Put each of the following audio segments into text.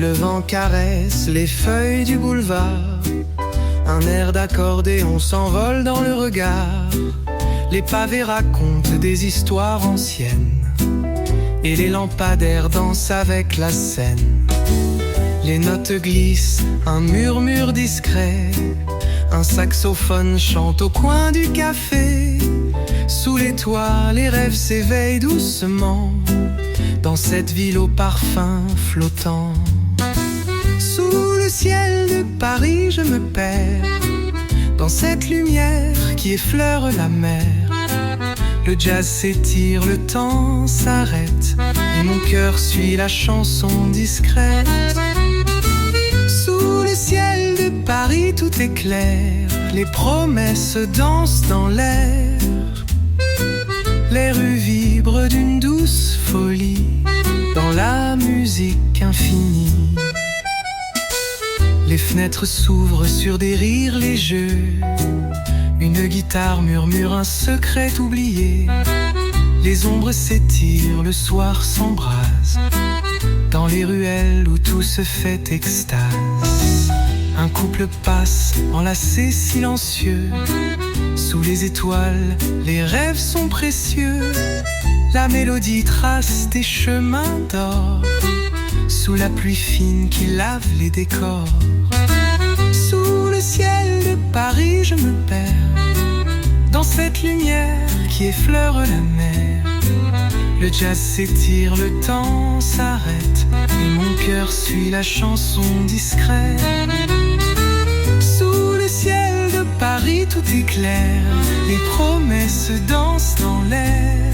le vent caresse les feuilles du boulevard. Un air d'accordéon s'envole dans le regard. Les pavés racontent des histoires anciennes et les lampadaires dansent avec la scène. Les notes glissent, un murmure discret. Un saxophone chante au coin du café. Sous les toits, les rêves s'éveillent doucement dans cette ville au parfum flottant. Sous le ciel de Paris, je me perds dans cette lumière qui effleure la mer. Le jazz s'étire, le temps s'arrête et mon cœur suit la chanson discrète. Sous le ciel de Paris, tout est clair. Les promesses dansent dans l'air. Les rues vibrent d'une douce folie dans la musique infinie. Les fenêtres s'ouvrent sur des rires légers. Une guitare murmure un secret oublié. Les ombres s'étirent, le soir s'embrase dans les ruelles où tout se fait extase. Un couple passe enlacé silencieux. Sous les étoiles, les rêves sont précieux. La mélodie trace des chemins d'or sous la pluie fine qui lave les décors. Sous le ciel de Paris, je me perds dans cette lumière qui effleure la mer. Le jazz s'étire, le temps s'arrête et mon cœur suit la chanson discrète. Sous le ciel de Paris, tout est clair. Les promesses dansent dans l'air.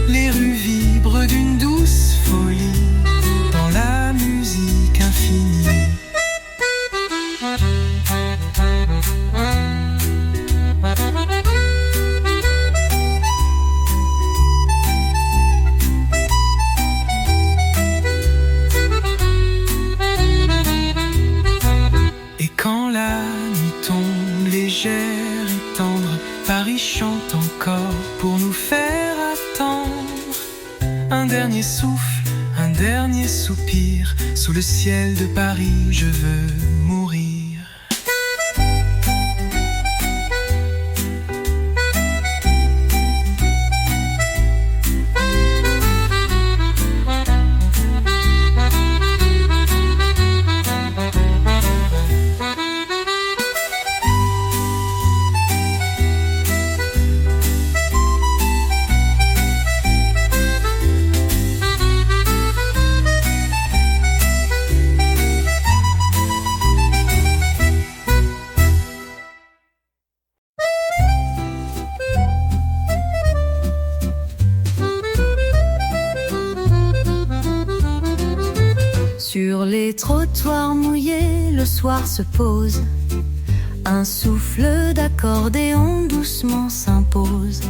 Les rues vibrent d'une douce folie dans la musique infinie. Et quand la nuit tombe légère et tendre, Paris chante encore pour nous faire attendre. Un dernier souffle, un dernier soupir. Sous le ciel de Paris, je veux mourir. Sur les trottoirs mouillés, le soir se pose. Un souffle d'accordéon doucement s'impose.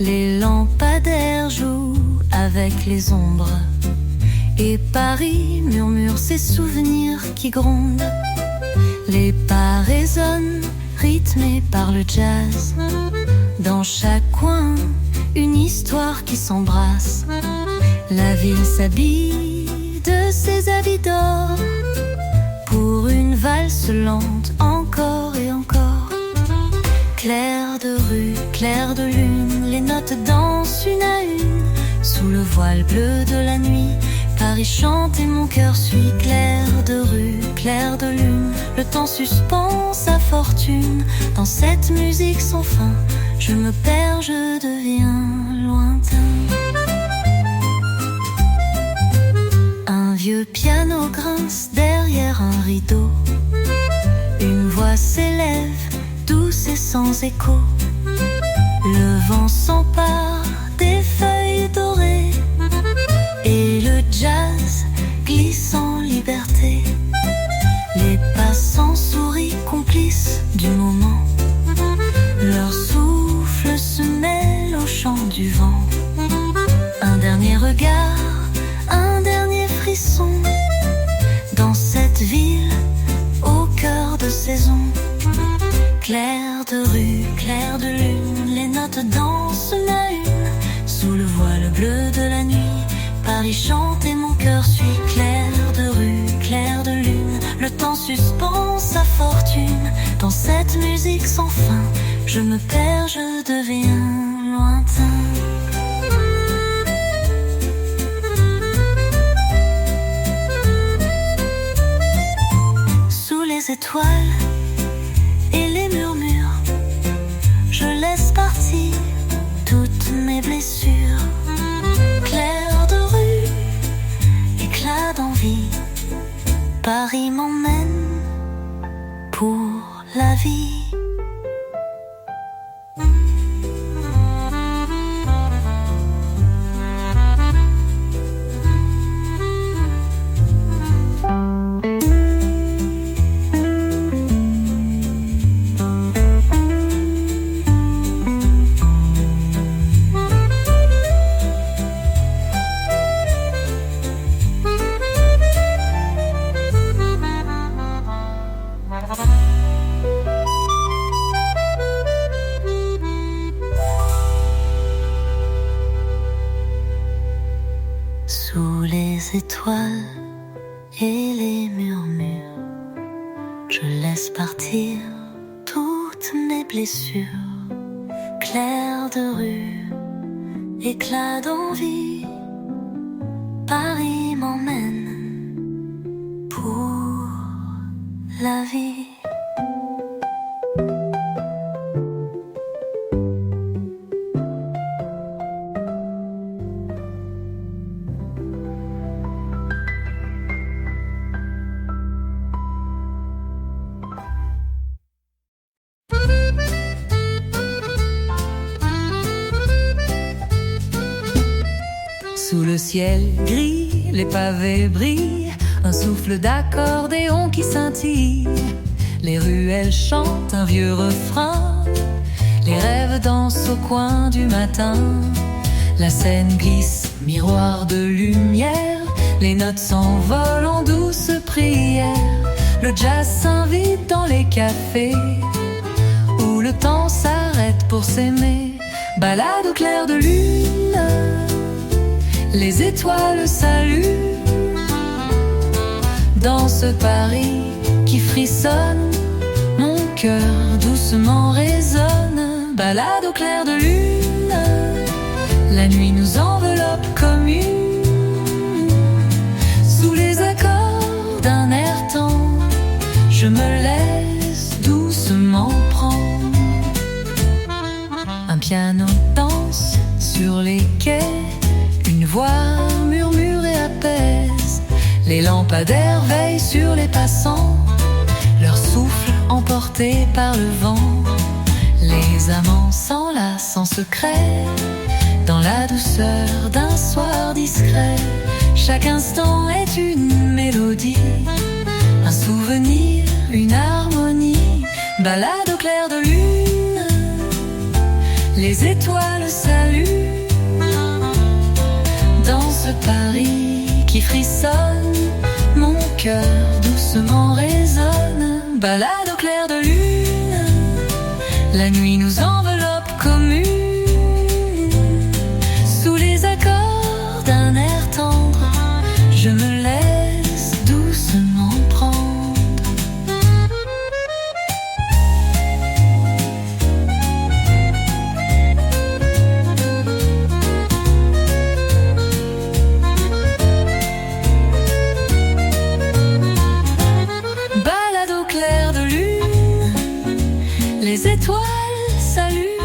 Les lampadaires jouent avec les ombres. Et Paris murmure ses souvenirs qui grondent. Les pas résonnent, rythmés par le jazz. Dans chaque coin, une histoire qui s'embrasse. La ville s'habille de ses habits d'or pour une valse lente encore et encore. Clair de rue, clair de lune, les notes dansent une à une. Sous le voile bleu de la nuit, Paris chante et mon cœur suit. Clair de rue, clair de lune, le temps suspend sa fortune. Dans cette musique sans fin, je me perds, je deviens lointain. Un vieux piano grince derrière un rideau. Une voix s'élève, douce et sans écho. Le vent s'empare des feuilles dorées et le jazz glisse en liberté. Les passants sourient, complices du moment. Leur souffle se mêle au chant du vent. Un dernier regard, un dernier frisson. Dans cette ville, au cœur de saison. Clair de rue, clair de lune, les notes dansent la une. Sous le voile bleu de la nuit, Paris chante et mon cœur suit. Clair suspend sa fortune dans cette musique sans fin. Je me perds, je deviens lointain. Sous les étoiles et les murmures, je laisse partir toutes mes blessures. Clair de rue, éclat d'envie, Paris m'emmène pour la vie. Sous les étoiles et les murmures, je laisse partir toutes mes blessures. Clair de rue, éclat d'envie, Paris m'emmène pour la vie. Sous le ciel gris, les pavés brillent, un souffle d'accordéon qui scintille. Les ruelles chantent un vieux refrain, les rêves dansent au coin du matin. La scène glisse, miroir de lumière, les notes s'envolent en douce prière. Le jazz s'invite dans les cafés, où le temps s'arrête pour s'aimer. Balade au clair de lune, les étoiles saluent. Dans ce Paris qui frissonne, mon cœur doucement résonne. Balade au clair de lune, la nuit nous enveloppe comme une. Sous les accords d'un air tendre, je me laisse doucement prendre. Un piano danse sur les quais, une voix murmure et apaise. Les lampadaires veillent sur les passants, leur souffle emporté par le vent. Les amants s'enlacent en secret, dans la douceur d'un soir discret. Chaque instant est une mélodie, un souvenir, une harmonie. Balade au clair de lune, les étoiles saluent. Dans ce Paris qui frissonne, mon cœur doucement résonne. Balade au clair de lune, la nuit nous enveloppe comme une. Sous les accords d'un air tendre, je me laisse doucement prendre. Les étoiles saluent.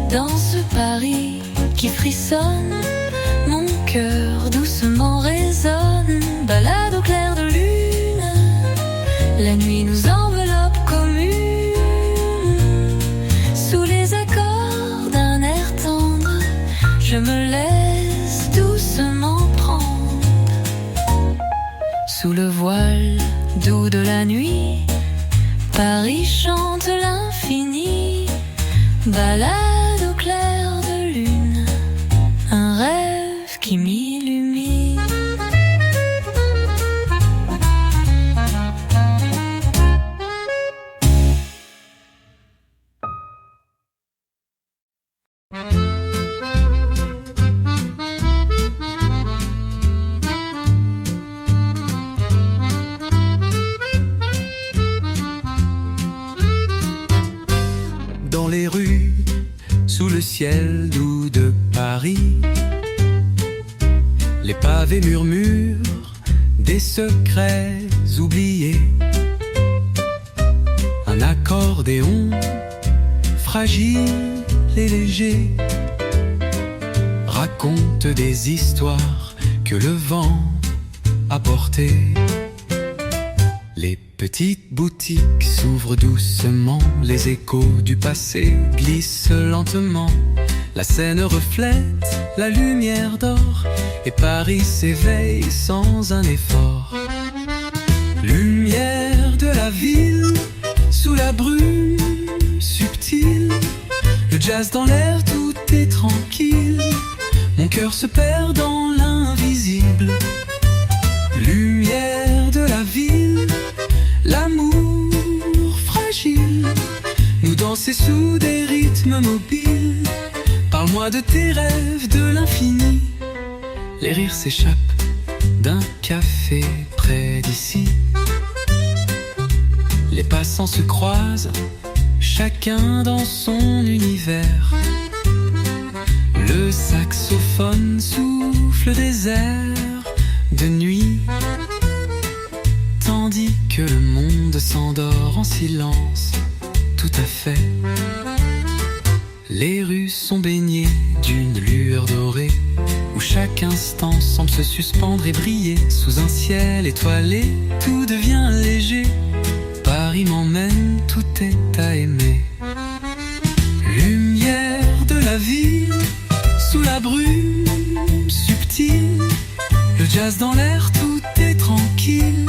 Dans ce Paris qui frissonne, mon cœur doucement résonne. Balade au clair de lune, la nuit nous enveloppe comme une. Sous les accords d'un air tendre, je me laisse doucement prendre. Sous le voile doux de la nuit, Paris chante l'infini. Balade au clair de lune, un rêve qui m'illumine. les rues, sous le ciel doux de Paris. Les pavés murmurent des secrets oubliés. Un accordéon fragile et léger raconte des histoires que le vent a portées. Les petites boutiques s'ouvrent doucement, les échos du passé glissent lentement. La Seine reflète la lumière d'or et Paris s'éveille sans un effort. Lumière de la ville, sous la brume subtile, le jazz dans l'air, tout est tranquille. Mon cœur se perd dans l'invisible. Lumière de la ville, l'amour fragile, nous danser sous des rythmes mobiles. Parle-moi de tes rêves, de l'infini. Les rires s'échappent d'un café près d'ici. Les passants se croisent, chacun dans son univers. Le saxophone souffle des airs de nuit, tandis que le monde s'endort en silence, tout à fait. Les rues sont baignées d'une lueur dorée, où chaque instant semble se suspendre et briller. Sous un ciel étoilé, tout devient léger. Paris m'emmène, tout est à aimer. Lumière de la ville, sous la brume subtile, le jazz dans l'air, tout est tranquille.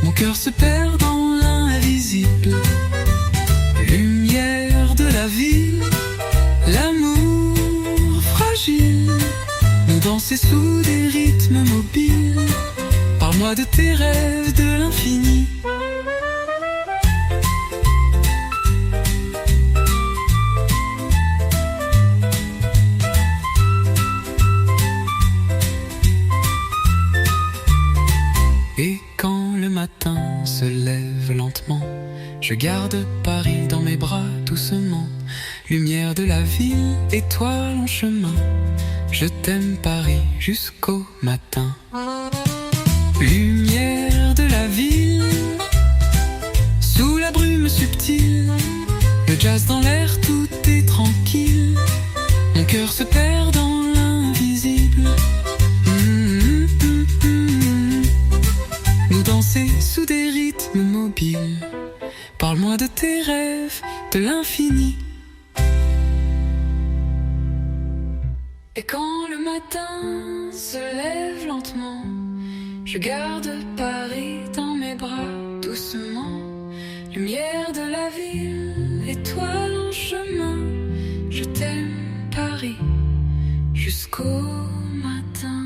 Mon cœur se perd dans l'invisible. Lumière de la ville, l'amour fragile, nous danser sous des rythmes mobiles. Parle-moi de tes rêves, de l'infini. Et quand le matin se lève lentement, je garde Paris dans mes bras doucement. Lumière de la ville, étoile en chemin, je t'aime Paris jusqu'au matin. Lumière de la ville, sous la brume subtile, le jazz dans l'air, tout est tranquille. Mon cœur se perd dans l'invisible. Nous danser sous des rythmes mobiles. Parle-moi de tes rêves, de l'infini. Et quand le matin se lève lentement, je garde Paris dans mes bras doucement. Lumière de la ville, étoile en chemin, je t'aime Paris jusqu'au matin.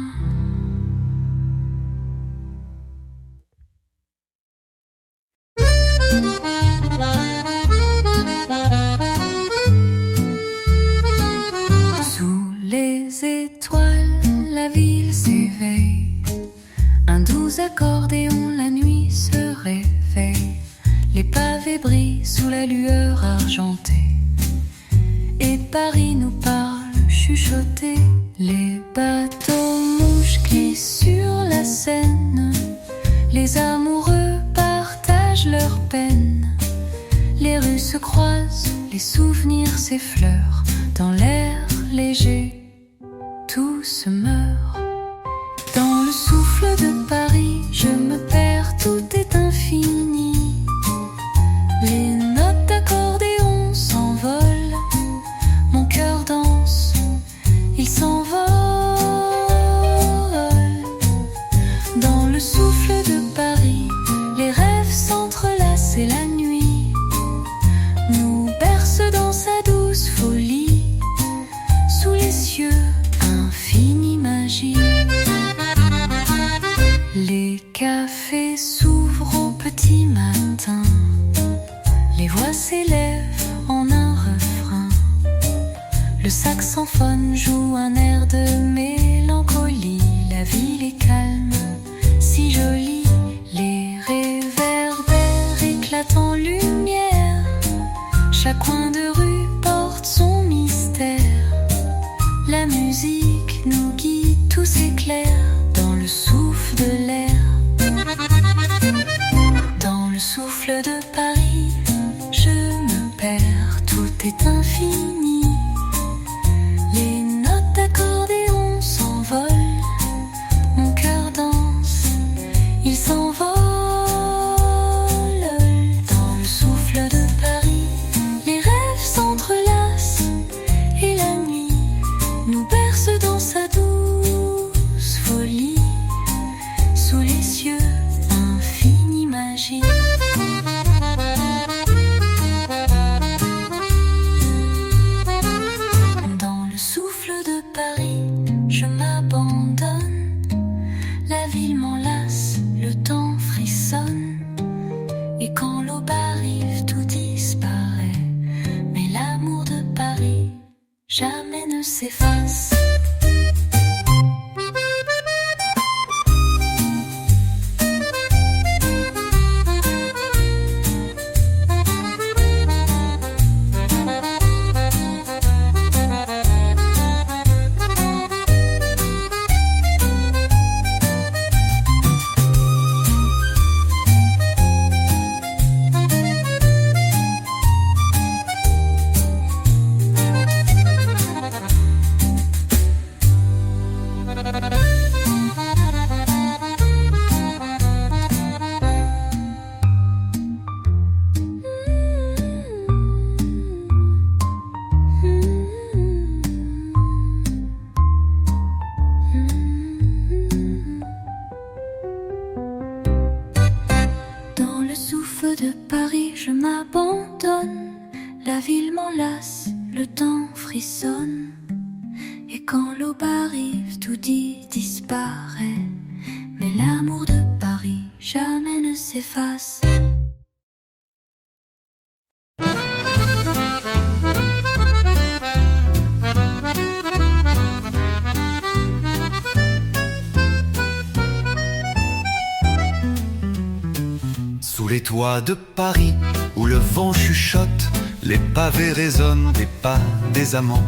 Sous les étoiles, la ville s'éveille. Un doux accordéon, la nuit se réveille. Les pavés brillent sous la lueur argentée. Et Paris nous parle, chuchoté. Les bateaux mouches glissent sur la Seine. Les amoureux partagent leurs peines. Les rues se croisent, les souvenirs s'effleurent. Dans l'air léger, tout se meurt. Dans le souffle de Paris, je me perds, tout est infini. Les notes d'accordéon s'envolent, mon cœur danse, il s'envole. Dans le souffle de Paris, les rêves s'entrelacent et la nuit nous berce dans sa douce folie. Sous les cieux, infinie magie. Les cafés s'ouvrent au petit matin. Les voix s'élèvent en un refrain. Le saxophone joue un air de mélancolie. La ville est calme, si jolie. Les réverbères éclatent en lumière. Chaque coin de rue est infini. Les notes d'accordéon s'envolent, mon cœur danse, il s'envole. Dans le souffle de Paris, les rêves s'entrelacent et la nuit nous berce dans sa douce folie. Sous les cieux, infinie magie. Dans le souffle de Paris, je m'abandonne. La ville m'enlace, le temps frissonne. Et quand l'aube arrive, tout disparaît. Mais l'amour de Paris jamais ne s'efface. Dans le souffle de Paris, je m'abandonne. La ville m'enlace, le temps frissonne. Et quand l'aube arrive, tout disparaît. Mais l'amour de Paris jamais ne s'efface. Sous les toits de Paris, où le vent chuchote, les pavés résonnent des pas des amants.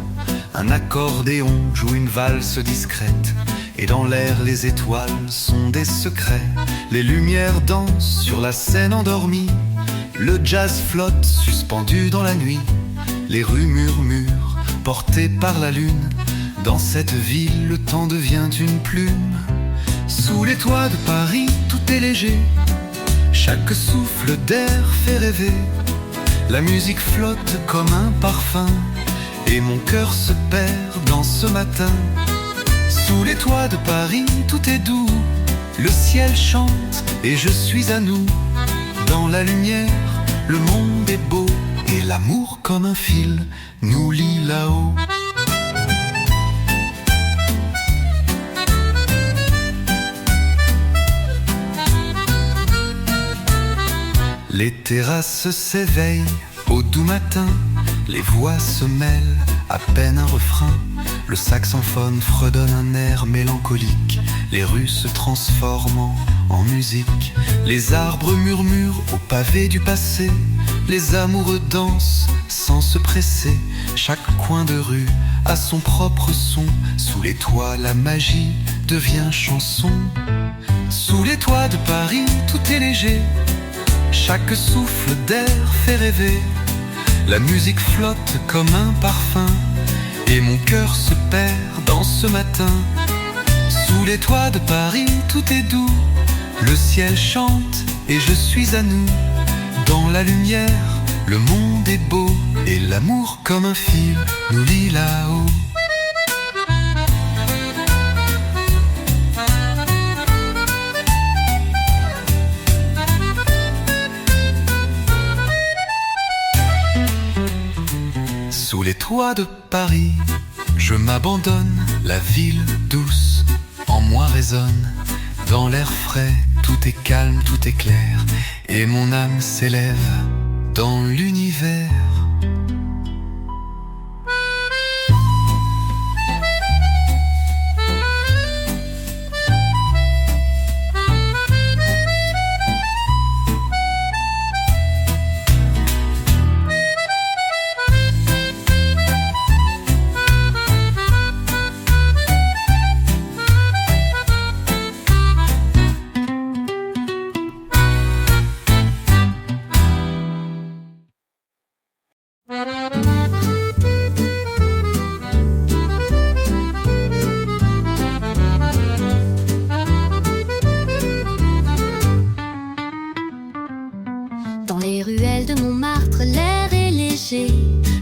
Un accordéon joue une valse discrète, et dans l'air les étoiles sont des secrets. Les lumières dansent sur la scène endormie, le jazz flotte suspendu dans la nuit. Les rues murmurent, portées par la lune. Dans cette ville, le temps devient une plume. Sous les toits de Paris, tout est léger. Chaque souffle d'air fait rêver. La musique flotte comme un parfum, et mon cœur se perd dans ce matin. Sous les toits de Paris, tout est doux. Le ciel chante et je suis à nous. Dans la lumière, le monde est beau, et l'amour comme un fil nous lie là-haut. Les terrasses s'éveillent au doux matin, les voix se mêlent, à peine un refrain. Le saxophone fredonne un air mélancolique, les rues se transforment en musique. Les arbres murmurent au pavé du passé, les amoureux dansent sans se presser. Chaque coin de rue a son propre son, sous les toits la magie devient chanson. Sous les toits de Paris, tout est léger. Chaque souffle d'air fait rêver. La musique flotte comme un parfum, et mon cœur se perd dans ce matin. Sous les toits de Paris, tout est doux. Le ciel chante et je suis à nous. Dans la lumière, le monde est beau, et l'amour comme un fil nous lie là-haut. Sous les toits de Paris, je m'abandonne. La ville douce en moi résonne. Dans l'air frais, tout est calme, tout est clair, et mon âme s'élève dans l'univers.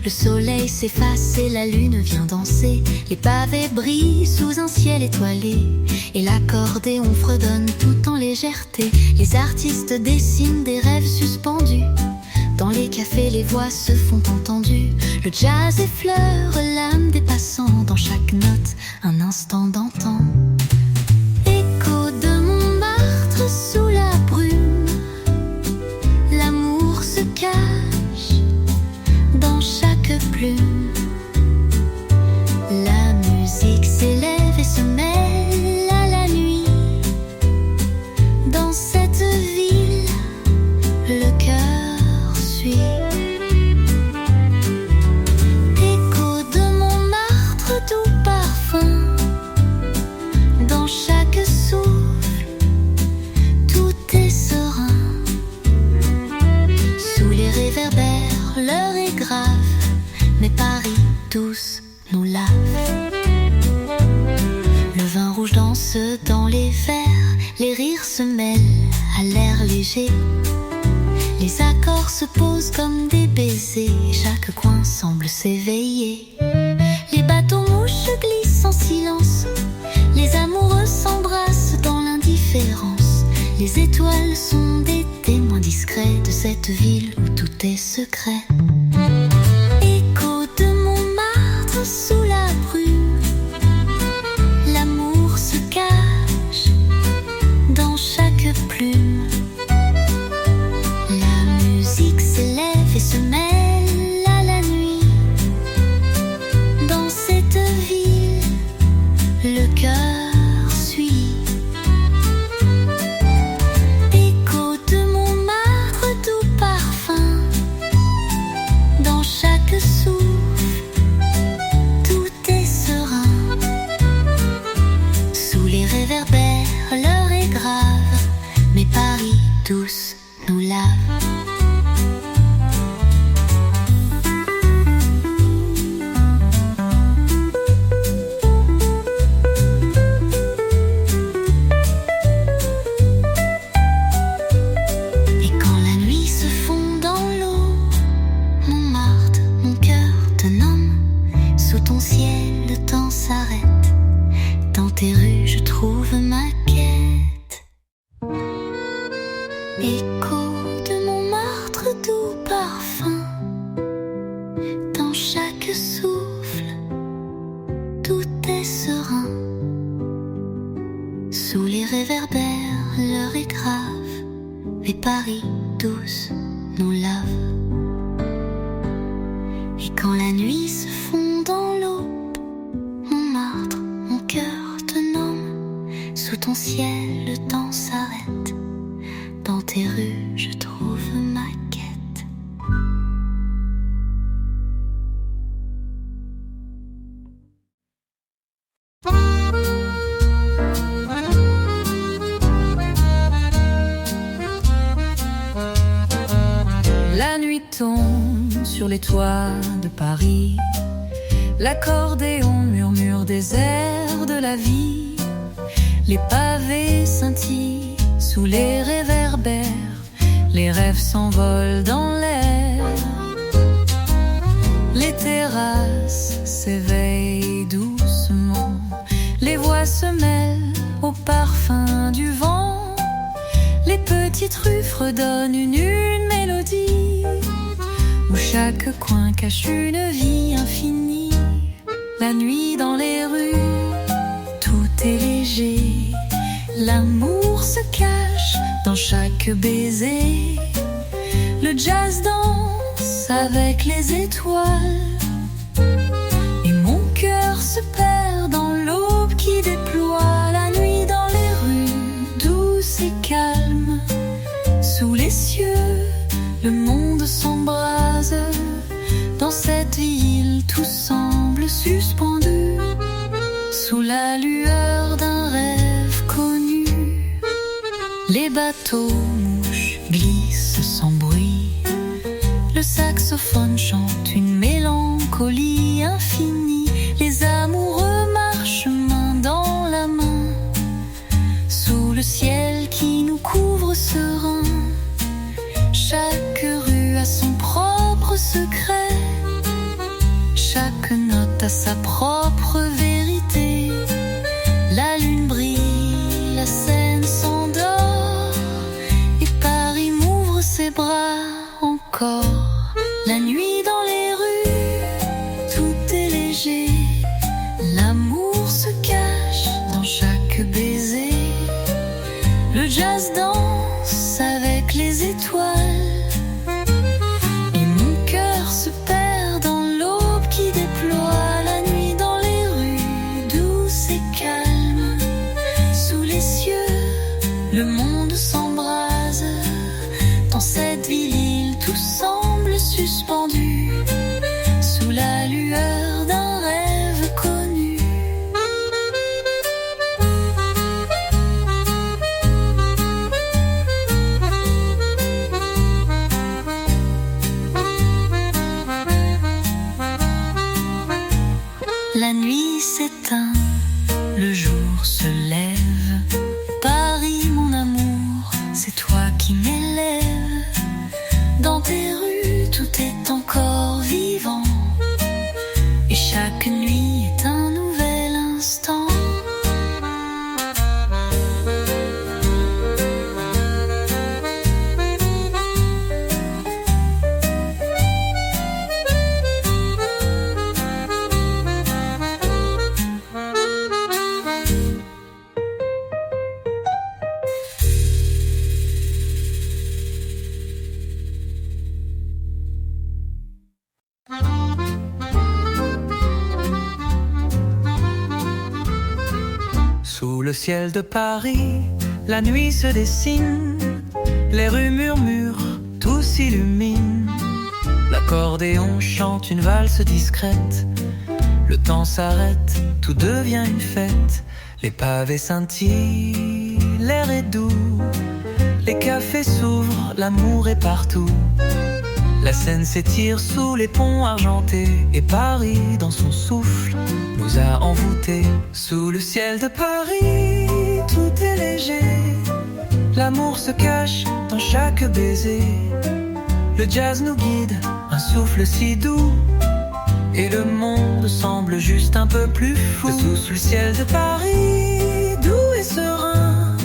Le soleil s'efface et la lune vient danser. Les pavés brillent sous un ciel étoilé. Et l'accordéon fredonne tout en légèreté. Les artistes dessinent des rêves suspendus. Dans les cafés, les voix se font entendues. Le jazz effleure l'âme des passants. Dans chaque note, un instant d'antan. Écho de Montmartre sous la brume. L'amour se cache dans chaque plume. La musique s'élève et se mêle à la nuit. Dans cette ville, le cœur suit. Écho de Montmartre, doux parfum. Dans chaque souffle, tout est serein. Sous les réverbères, l'heure est grave. Mais Paris douce nous lave. Le vin rouge danse dans les verres. Les rires se mêlent à l'air léger. Les accords se posent comme des baisers. Chaque coin semble s'éveiller. Les bateaux mouches glissent en silence. Les amoureux s'embrassent dans l'indifférence. Les étoiles sont des témoins discrets de cette ville où tout est secret. Écho de Montmartre sous la brume. L'amour se cache dans chaque plume. La musique s'élève et se mêle à la nuit. Dans cette ville, le cœur suit. Écho de Montmartre, doux parfum. Dans chaque souffle, tout est serein. Sous les réverbères, l'heure est grave. Mais Paris douce nous lave. Et quand la nuit se fond dans l'eau, Montmartre, mon cœur te nomme. Sous ton ciel, le temps s'arrête. Dans tes rues, je trouve ma quête. Écho de Montmartre, doux parfum. Dans chaque souffle, tout est serein. Sous les réverbères, l'heure est grave. Mais Paris douce nous lave. Et quand la nuit se fond dans l'aube, Montmartre, mon cœur te nomme. Sous ton ciel, le temps s'arrête. Dans tes rues, je trouve ma quête. La nuit tombe sur les toits de Paris. L'accordéon murmure des airs de la vie. Les pavés scintillent sous les réverbères. Les rêves s'envolent dans l'air. Les terrasses s'éveillent doucement. Les voix se mêlent au parfum du vent. Les petites rues fredonnent une mélodie où chaque coin cache une vie infinie. La nuit dans les rues, tout est léger. L'amour se cache dans chaque baiser. Le jazz danse avec les étoiles. Et mon cœur se perd dans l'aube qui déploie. La nuit dans les rues, douce et calme. Sous les cieux, le monde s'embrase. Dans cette ville, tout semble suspendu. Sous la lueur d'un rêve connu, les bateaux mouches glissent sans bruit. Le saxophone chante une mélancolie infinie. Les amoureux marchent main dans la main sous le ciel qui nous couvre serein. Chaque rue a son propre secret. note a sa propre vérité. La lune brille, la Seine s'endort, et Paris m'ouvre ses bras encore. La nuit dans les rues, tout est léger. L'amour se cache dans chaque baiser. Le jazz danse avec les étoiles, et mon cœur se perd dans l'aube qui déploie. La nuit dans les rues, douce et calme. Sous les cieux, le monde s'embrase. Dans cette ville, tout semble suspendu sous la lueur d'un rêve connu. La nuit s'éteint, le jour se lève. Paris, mon amour, c'est toi qui m'élèves. Dans tes rues, tout est encore vivant, et chaque nuit est un nouvel instant. Sous le ciel de Paris, la nuit se dessine. Les rues murmurent, tout s'illumine. L'accordéon chante une valse discrète. Le temps s'arrête, tout devient une fête. Les pavés scintillent, l'air est doux. Les cafés s'ouvrent, l'amour est partout. La Seine s'étire sous les ponts argentés, et Paris, dans son souffle, nous a envoûtés. Sous le ciel de Paris, tout est léger. L'amour se cache dans chaque baiser. Le jazz nous guide, un souffle si doux, et le monde semble juste un peu plus fou. Sous le ciel de Paris, doux et serein,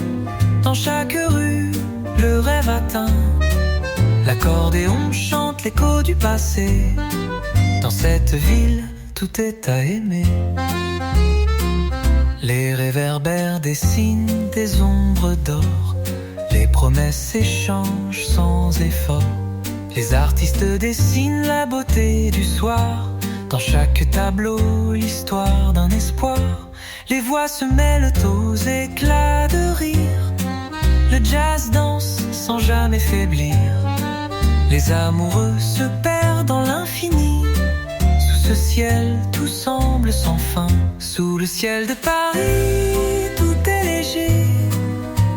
dans chaque rue, le rêve atteint. L'accordéon chante l'écho du passé. Dans cette ville, tout est à aimer. Les réverbères dessinent des ombres d'or. Les promesses s'échangent sans effort. Les artistes dessinent la beauté du soir. Dans chaque tableau, l'histoire d'un espoir. Les voix se mêlent aux éclats de rire. Le jazz danse sans jamais faiblir. Les amoureux se perdent dans l'infini. Sous ce ciel, tout semble sans fin. Sous le ciel de Paris, tout est léger.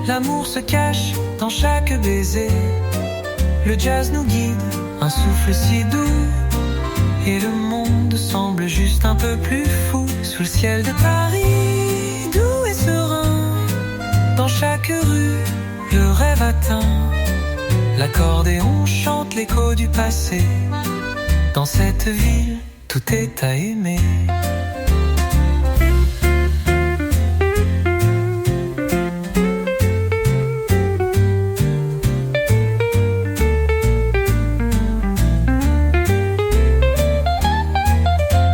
L'amour se cache dans chaque baiser. Le jazz nous guide, un souffle si doux, et le monde semble juste un peu plus fou. Sous le ciel de Paris, doux et serein, dans chaque rue, le rêve atteint. L'accordéon chante l'écho du passé. Dans cette ville, tout est à aimer.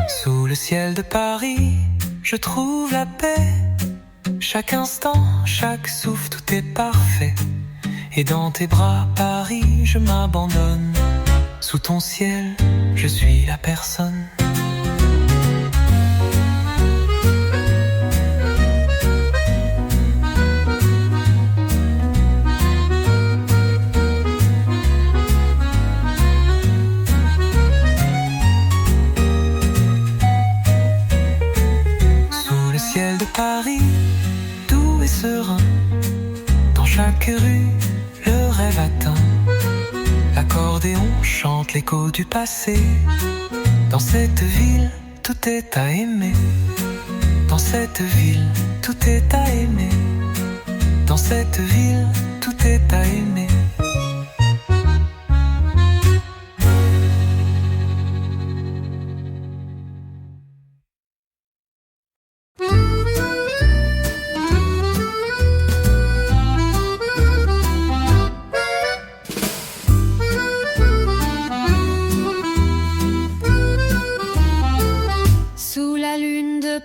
Sous le ciel de Paris, je trouve la paix. Chaque instant, chaque souffle, tout est parfait. Et dans tes bras, Paris, je m'abandonne. Sous ton ciel, je suis la personne. Sous le ciel de Paris, doux et serein, dans chaque rue, le rêve atteint. L'accordéon chante l'écho du passé. Dans cette ville, tout est à aimer. Dans cette ville, tout est à aimer. Dans cette ville, tout est à aimer.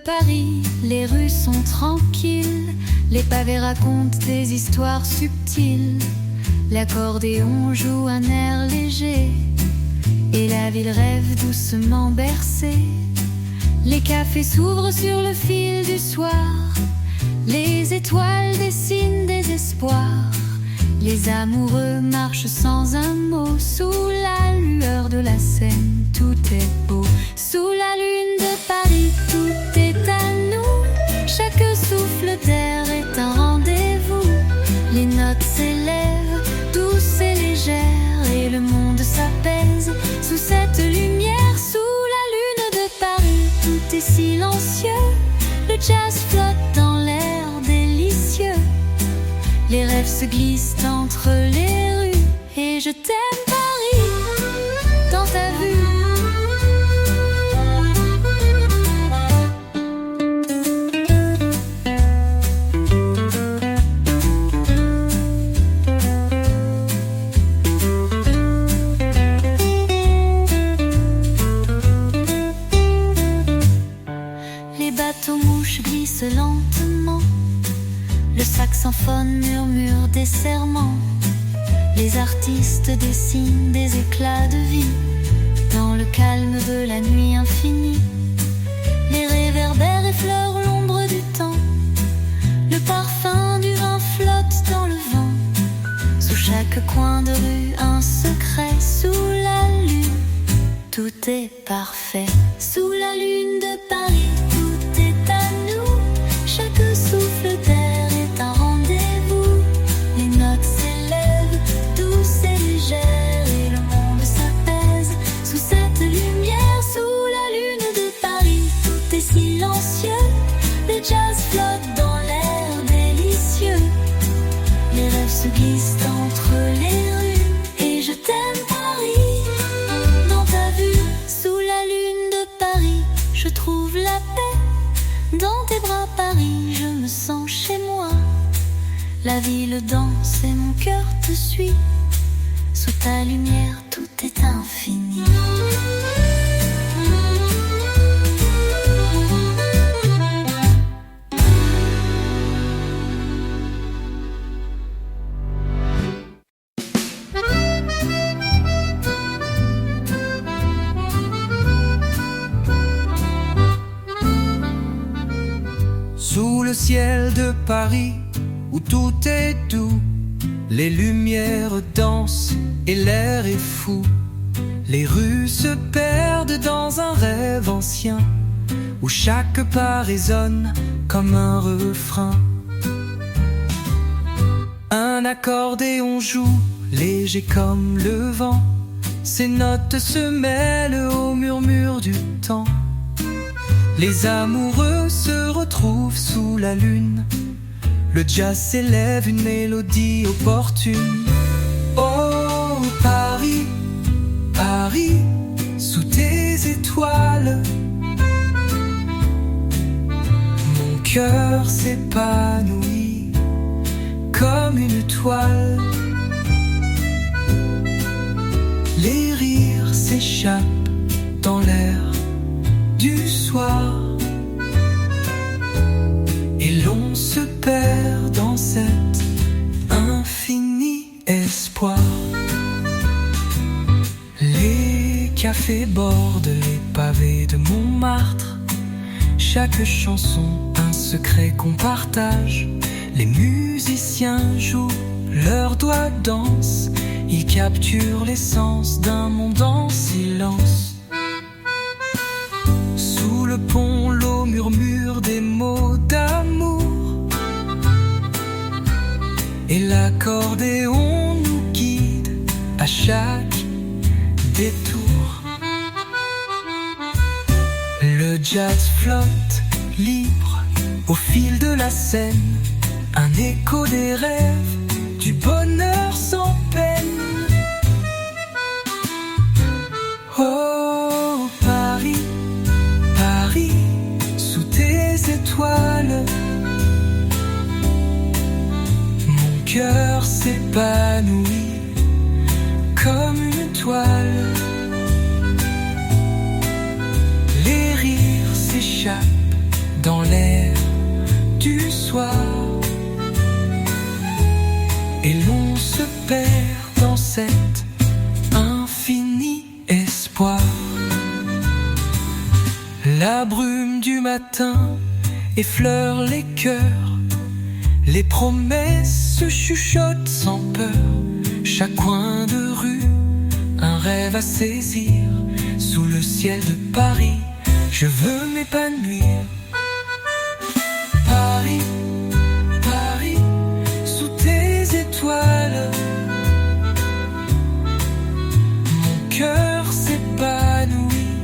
Paris, les rues sont tranquilles, les pavés racontent des histoires subtiles. L'accordéon joue un air léger et la ville rêve doucement bercée. Les cafés s'ouvrent sur le fil du soir, les étoiles dessinent des espoirs. Les amoureux marchent sans un mot sous la lueur de la Seine. Tout est beau sous la lune de Paris, tout est à nous. Chaque souffle d'air est un rendez-vous. Les notes s'élèvent, douces et légères, et le monde s'apaise sous cette lumière. Sous la lune de Paris, tout est silencieux. Le jazz flotte dans l'air délicieux. Les rêves se glissent entre les rues, et je t'aime Paris, dans ta vue. Les bateaux-mouches glissent lentement, le saxophone murmure des serments. Les artistes dessinent des éclats de vie dans le calme de la nuit infinie. Les réverbères effleurent l'ombre du temps. Le parfum du vin flotte dans le vent. Sous chaque coin de rue, un secret. Sous la lune, tout est parfait. Sous la lune de Paris, tout est à nous. Chaque souffle d'air est un rendez-vous. Les notes s'élèvent, douces et légères, et le monde s'apaise sous cette lumière. Sous la lune de Paris, tout est silencieux. Le jazz flotte dans l'air délicieux. Les rêves se glissent entre les rues, et je t'aime Paris, dans ta vue. Sous la lune de Paris, je trouve la paix. Dans tes bras Paris, je me sens chez moi. La ville danse et mon cœur te suit. Sous ta lumière, tout est infini. Sous le ciel de Paris, où tout est doux, les lumières dansent et l'air est fou. Les rues se perdent dans un rêve ancien, où chaque pas résonne comme un refrain. Un accordéon joue, léger comme le vent. Ses notes se mêlent au murmure du temps. Les amoureux se retrouvent sous la lune. Le jazz s'élève, une mélodie opportune. Oh Paris, Paris, sous tes étoiles, mon cœur s'épanouit comme une toile. Les rires s'échappent dans l'air du soir, et l'on se perd dans cet infini espoir. Les cafés bordent les pavés de Montmartre. Chaque chanson, un secret qu'on partage. Les musiciens jouent, leurs doigts dansent. Ils capturent l'essence d'un monde en silence. Sous le pont, l'eau murmure des mots d'amour, et l'accordéon nous guide à chaque détour. Le jazz flotte libre au fil de la Seine, un écho des rêves, du bonheur sans peine. Oh Paris, Paris, sous tes étoiles, mon cœur s'épanouit comme une toile. Les rires s'échappent dans l'air du soir. Et l'on se perd dans cet infini espoir. La brume du matin effleure les cœurs, les promesses se chuchotent sans peur. Chaque coin de rue, un rêve à saisir. Sous le ciel de Paris, je veux m'épanouir. Paris, Paris, sous tes étoiles, mon cœur s'épanouit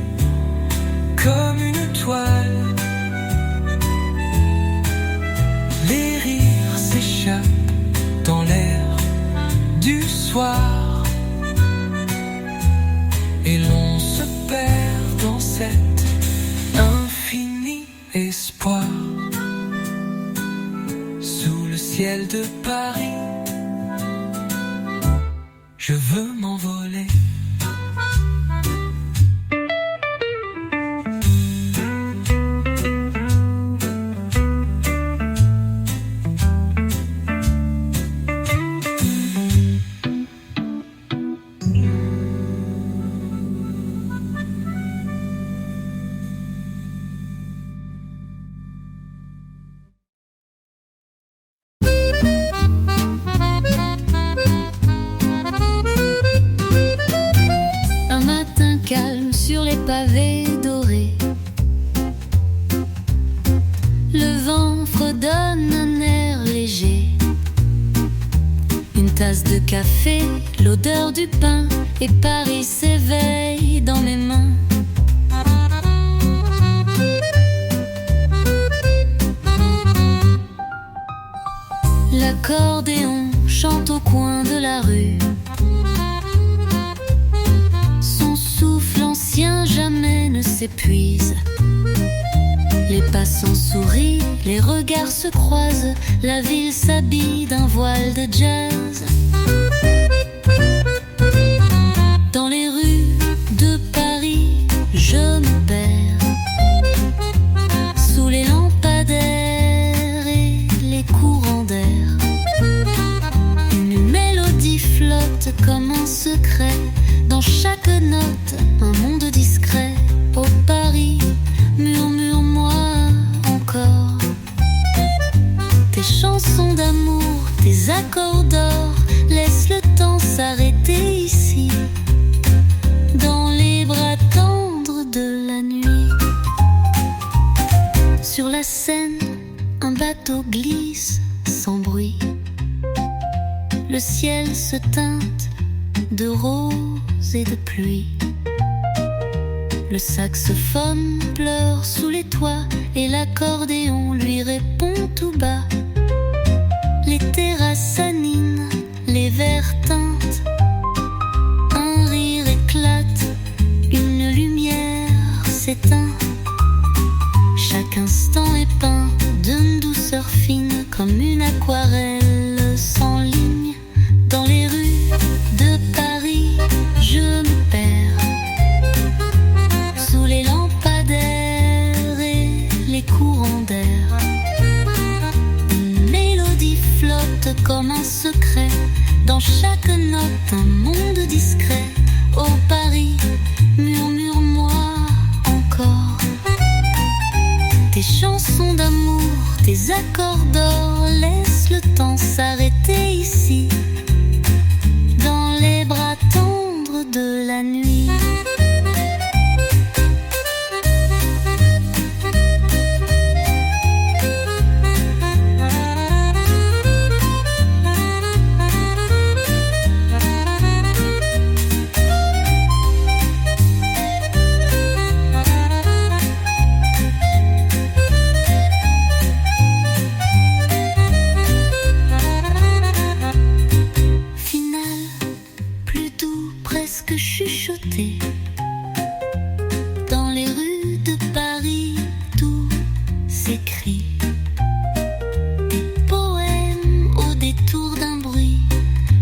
comme une toile. Les rires s'échappent dans l'air du soir, et l'on se perd dans cet infini espoir. Sous le ciel de Paris, je veux m'envoler. Pavés dorés, le vent fredonne un air léger. Une tasse de café, l'odeur du pain, et Paris s'éveille dans mes mains. L'accordéon chante au coin de la rue. L'ancien jamais ne s'épuise. Les passants sourient, les regards se croisent. La ville s'habille d'un voile de jazz. Dans les rues de Paris, je me perds. Sous les lampadaires et les courants d'air. Une mélodie flotte comme un secret. Dans chaque note, un monde discret. Oh Paris, murmure-moi encore tes chansons d'amour, tes accords d'or. Laisse le temps s'arrêter ici, dans les bras tendres de la nuit. Sur la Seine, un bateau glisse sans bruit. Le ciel se teinte de rose et de pluie. Le saxophone pleure sous les toits et l'accordéon lui répond tout bas. Les terrasses s'aninent, les verres teintent. Un rire éclate, une lumière s'éteint. Chaque instant est peint d'une douceur fine comme une aquarelle sans ligne. Dans les rues de Paris, je me perds. Sous les lampadaires et les courants d'air. Une mélodie flotte comme un secret. Dans chaque note, un monde discret. Oh Paris, murmure-moi encore tes chansons d'amour, tes accords d'or. Laisse le temps s'arrêter ici, dans les bras tendres de la nuit. Chuchoter. Dans les rues de Paris, tout s'écrit. Des poèmes au détour d'un bruit.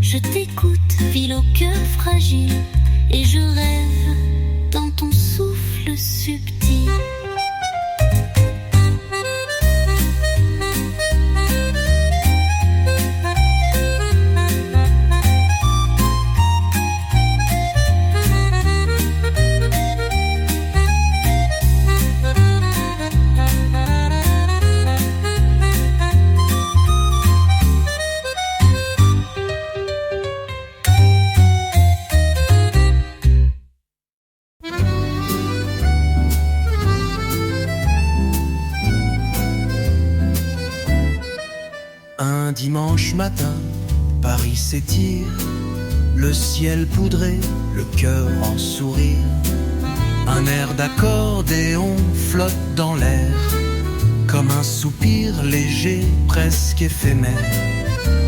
Je t'écoute, ville au cœur fragile, et je rêve dans ton souffle subtil. dimanche matin, Paris s'étire, le ciel poudré, le cœur en sourire. Un air d'accordéon flotte dans l'air, comme un soupir léger, presque éphémère.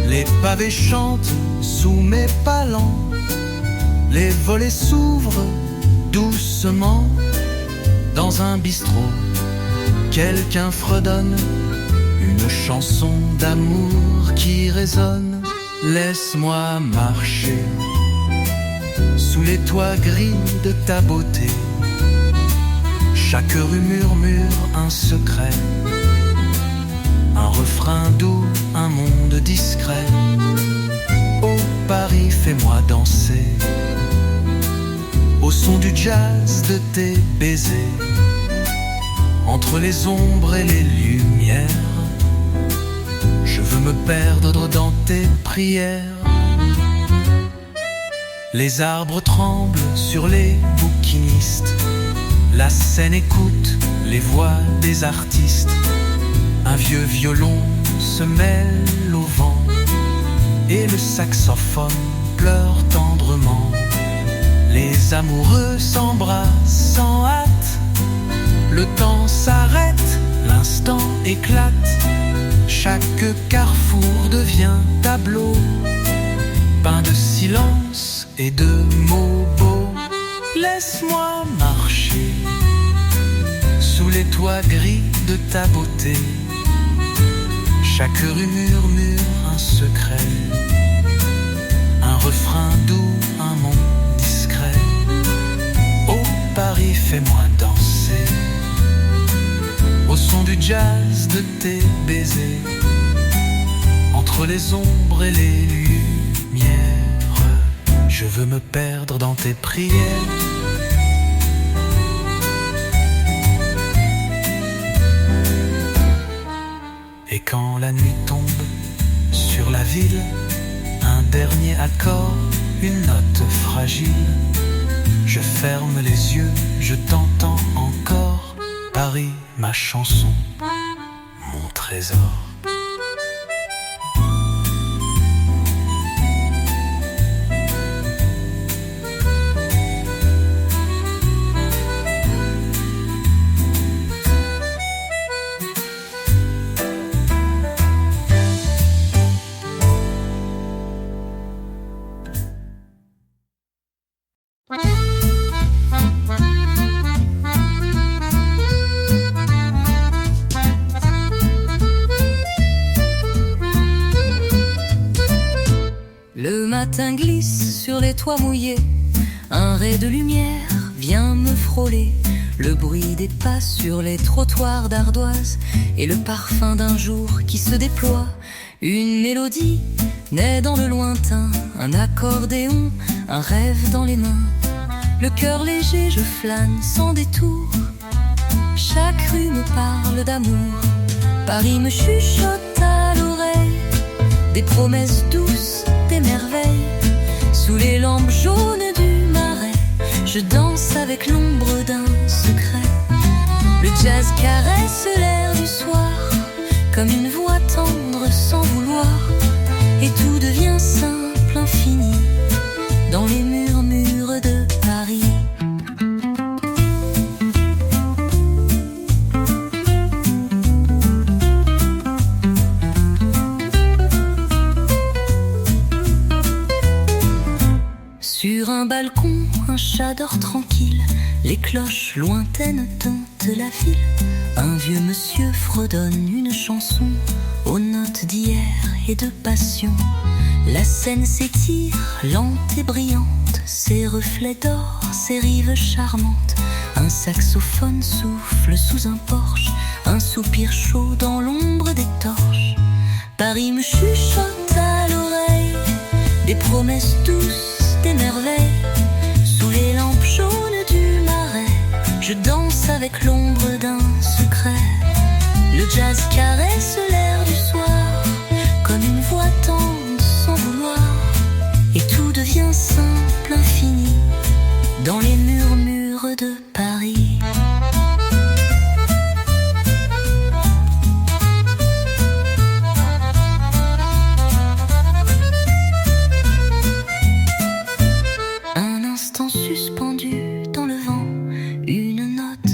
Les pavés chantent sous mes pas lents, les volets s'ouvrent doucement. Dans un bistrot, quelqu'un fredonne une chanson d'amour qui résonne. Laisse-moi marcher sous les toits gris de ta beauté. Chaque rue murmure un secret, un refrain doux, un monde discret. Oh Paris, fais-moi danser au son du jazz de tes baisers, entre les ombres et les lumières. Je veux me perdre dans tes prières. Les arbres tremblent sur les bouquinistes, la scène écoute les voix des artistes. Un vieux violon se mêle au vent et le saxophone pleure tendrement. Les amoureux s'embrassent sans hâte, le temps s'arrête, l'instant éclate. Chaque carrefour devient tableau, peint de silence et de mots beaux. Laisse-moi marcher sous les toits gris de ta beauté. Chaque rue murmure un secret, un refrain doux, un monde discret. Oh Paris, fais-moi danser au son du jazz de tes baisers, entre les ombres et les lumières. Je veux me perdre dans tes prières. Et quand la nuit tombe sur la ville, un dernier accord, une note fragile, je ferme les yeux, je t'entends encore. Paris, ma chanson, mon trésor. Le matin glisse sur les toits mouillés, un ray de lumière vient me frôler. Le bruit des pas sur les trottoirs d'ardoise et le parfum d'un jour qui se déploie. Une mélodie naît dans le lointain, un accordéon, un rêve dans les mains. Le cœur léger, je flâne sans détour. Chaque rue me parle d'amour. Paris me chuchote à l'oreille des promesses douces, des merveilles. Sous les lampes jaunes du marais, je danse avec l'ombre d'un secret. Le jazz caresse l'air du soir, comme une voix tendre sans vouloir. Et tout devient simple, infini, dans les murmures de Paris. Sur un balcon, un chat dort tranquille, les cloches lointaines teintent la ville. Un vieux monsieur fredonne une chanson aux notes d'hier et de passion. La Seine s'étire, lente et brillante, ses reflets d'or, ses rives charmantes. Un saxophone souffle sous un porche, un soupir chaud dans l'ombre des torches. Paris me chuchote à l'oreille des promesses douces, des merveilles. Sous les lampes jaunes du marais, je danse avec l'ombre d'un secret. Le jazz caresse l'air du soir, comme une voix tendre sans vouloir. Et tout devient simple, infini, dans les murmures de Paris.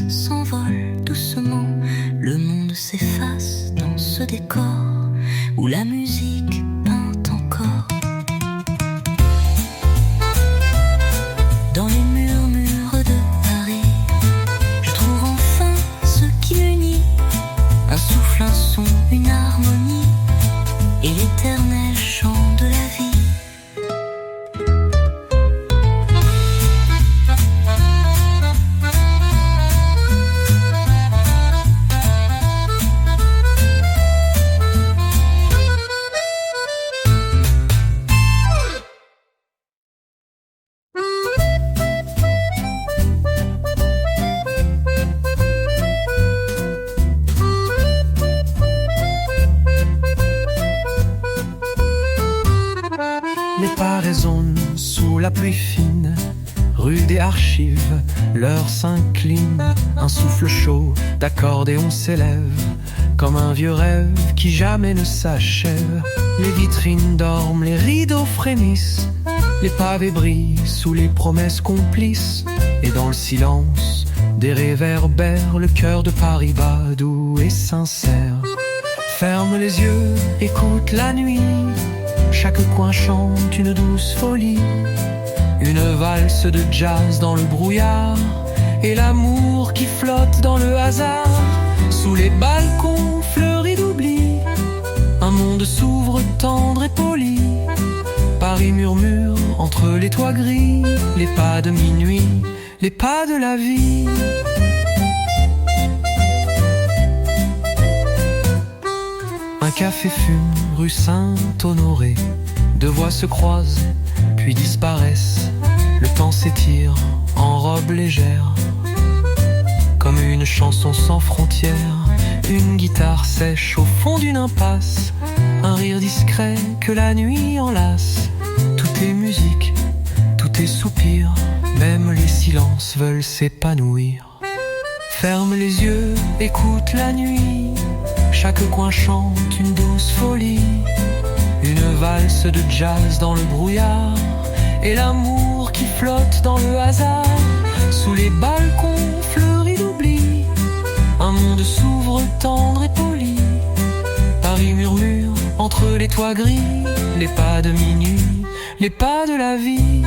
s'envole doucement. Le monde s'efface dans ce décor où la musique peint encore. Dans les murmures de Paris, je trouve enfin ce qui m'unit. Un souffle, un son, une harmonie et l'éternel chant de la vie. Les pas résonnent sous la pluie fine, rue des Archives, l'heure s'incline. Un souffle chaud d'accordéon s'élève, comme un vieux rêve qui jamais ne s'achève. Les vitrines dorment, les rideaux frémissent, les pavés brillent sous les promesses complices. Et dans le silence des réverbères, le cœur de Paris bat doux et sincère. Ferme les yeux, écoute la nuit, chaque coin chante une douce folie. Une valse de jazz dans le brouillard, et l'amour qui flotte dans le hasard. Sous les balcons fleuris d'oubli, un monde s'ouvre tendre et poli. Paris murmure entre les toits gris, les pas de minuit, les pas de la vie. Un café fume rue Saint-Honoré, deux voix se croisent puis disparaissent. Le temps s'étire en robe légère, comme une chanson sans frontières. Une guitare sèche au fond d'une impasse, un rire discret que la nuit enlace. Tout est musique, tout est soupir, même les silences veulent s'épanouir. Ferme les yeux, écoute la nuit, chaque coin chante une douce folie. Une valse de jazz dans le brouillard, et l'amour qui flotte dans le hasard. Sous les balcons fleuris d'oubli, un monde s'ouvre tendre et poli. Paris murmure entre les toits gris, les pas de minuit, les pas de la vie.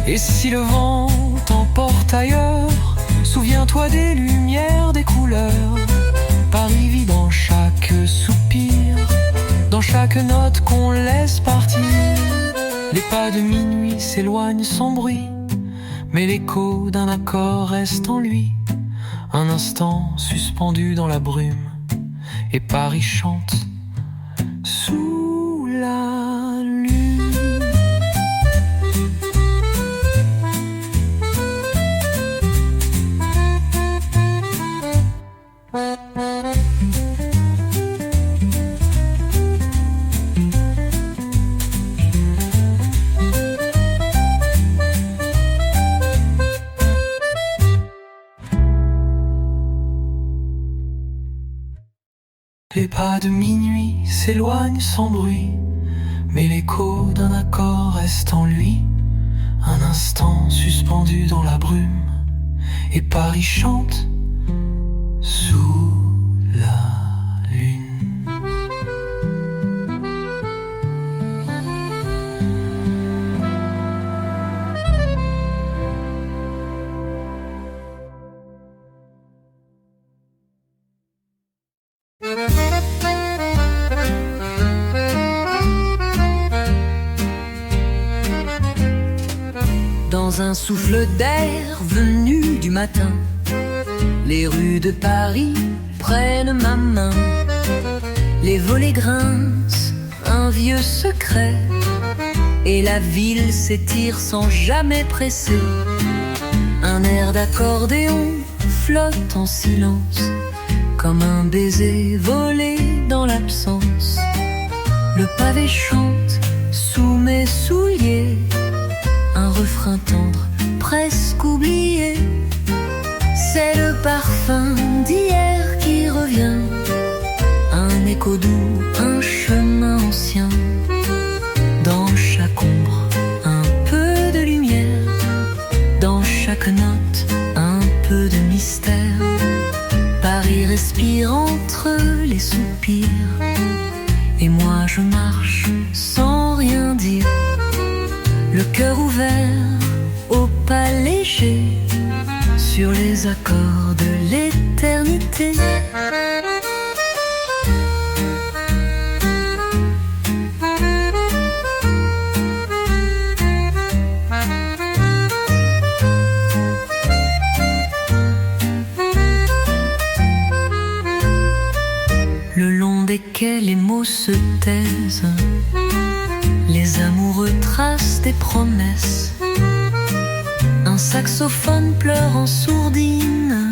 Et si le vent t'emporte ailleurs, souviens-toi des lumières, des couleurs. Paris vit dans chaque soupir, dans chaque note qu'on laisse partir. Les pas de minuit s'éloignent sans bruit, mais l'écho d'un accord reste en lui. Un instant suspendu dans la brume, et Paris chante sous la lune. Les pas de minuit s'éloignent sans bruit, mais l'écho d'un accord reste en lui. Un instant suspendu dans la brume, et Paris chante sous la lune. Dans un souffle d'air venu du matin, les rues de Paris prennent ma main. Les volets grincent, un vieux secret, et la ville s'étire sans jamais presser. Un air d'accordéon flotte en silence, comme un baiser volé dans l'absence. Le pavé chante sous mes souliers, un refrain tendre, presque oublié. C'est le parfum d'hier qui revient, un écho doux, un chemin ancien. Dans chaque ombre, un peu de lumière, dans chaque note, un respire entre les soupirs. Et moi je marche sans rien dire, le cœur ouvert au pas léger, sur les accords de l'éternité. Le long des quais les mots se taisent, les amoureux tracent des promesses. Un saxophone pleure en sourdine,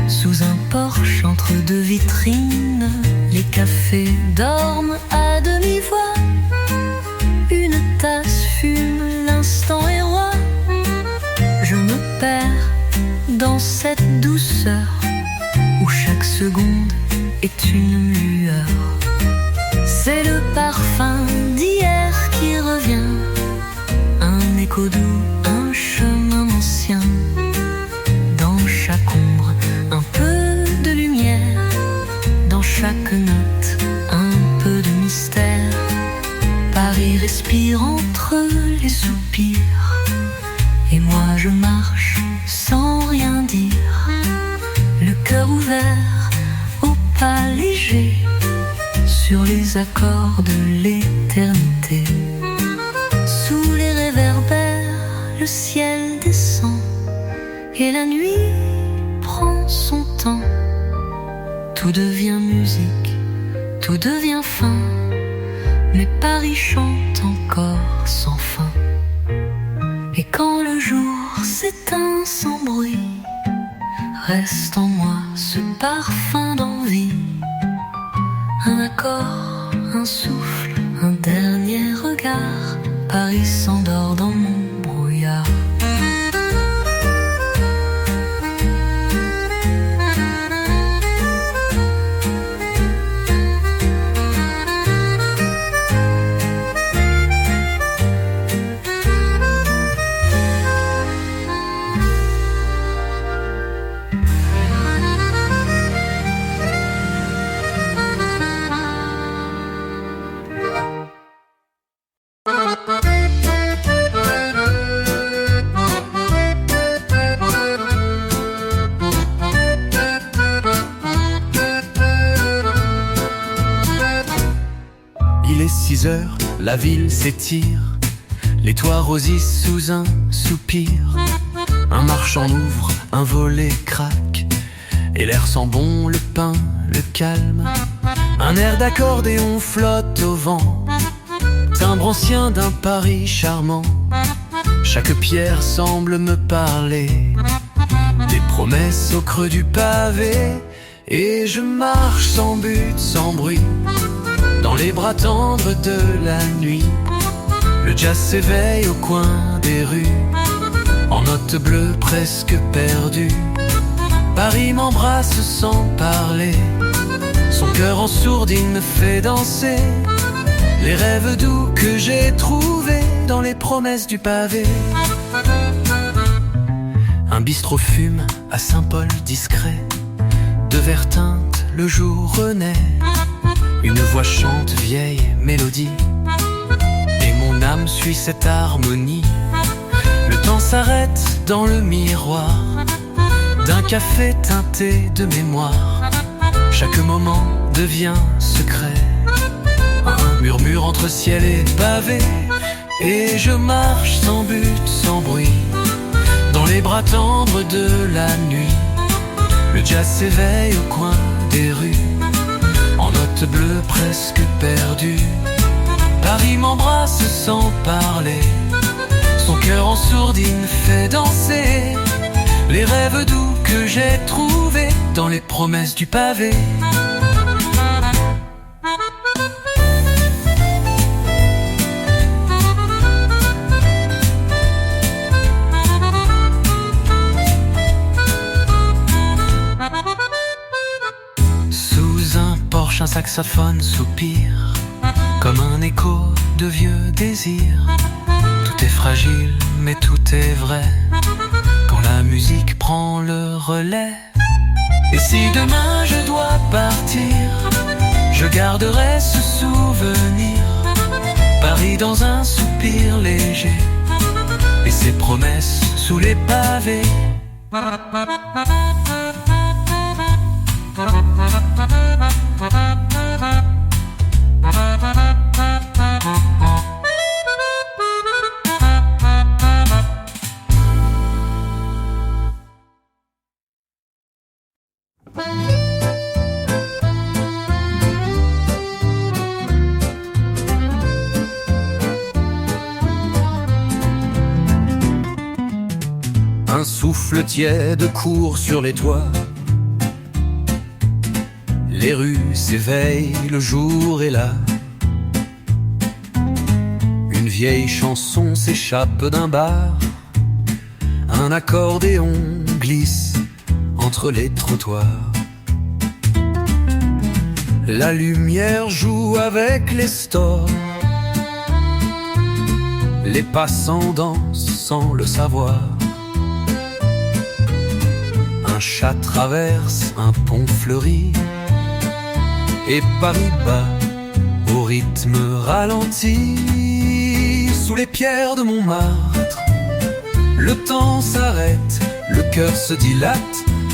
sous un porche entre deux vitrines. Les cafés dorment à demi-voix, une tasse fume, l'instant est roi. Je me perds dans cette douceur où chaque seconde est une lueur. C'est le parfum d'hier qui revient, un écho doux, un chemin ancien. Dans chaque ombre, un peu de lumière, dans chaque note, un peu de mystère. Paris respire entre les soupirs, et moi je marche sans rien dire, le cœur ouvert au pas léger, sur les accords de l'éternité. Sous les réverbères, le ciel descend, et la nuit prend son temps. Tout devient musique, tout devient fin, mais Paris chante encore sans fin. Et quand le jour s'éteint sans bruit, reste en moi ce parfum d'envie. Un accord, un souffle, un dernier regard, Paris s'endort dans mon brouillard. Il est 6 heures, la ville s'étire, les toits rosissent sous un soupir. Un marchand ouvre, un volet craque, et l'air sent bon, le pain, le calme. Un air d'accordéon flotte au vent, timbre ancien d'un Paris charmant. Chaque pierre semble me parler des promesses au creux du pavé. Et je marche sans but, sans bruit, dans les bras tendres de la nuit. Le jazz s'éveille au coin des rues, en notes bleues presque perdues. Paris m'embrasse sans parler, son cœur en sourdine me fait danser les rêves doux que j'ai trouvés dans les promesses du pavé. Un bistrot fume à Saint-Paul discret, de verre teinte, le jour renaît. Une voix chante vieille mélodie, et mon âme suit cette harmonie. Le temps s'arrête dans le miroir d'un café teinté de mémoire. Chaque moment devient secret, un murmure entre ciel et pavé. Et je marche sans but, sans bruit, dans les bras tendres de la nuit. Le jazz s'éveille au coin des rues, en notes bleues presque perdues. Paris m'embrasse sans parler, son cœur en sourdine fait danser les rêves doux que j'ai trouvés dans les promesses du pavé. Sous un porche, un saxophone soupire, comme un écho de vieux désirs. Tout est fragile, mais tout est vrai, quand la musique prend le relais. Et si demain je dois partir, je garderai ce souvenir. Paris dans un soupir léger, et ses promesses sous les pavés. Un souffle tiède court sur les toits. Les rues s'éveillent, le jour est là. Une vieille chanson s'échappe d'un bar. Un accordéon glisse entre les trottoirs. La lumière joue avec les stores. Les passants dansent sans le savoir. Un chat traverse un pont fleuri, et Paris bat au rythme ralenti. Sous les pierres de Montmartre, le temps s'arrête, le cœur se dilate.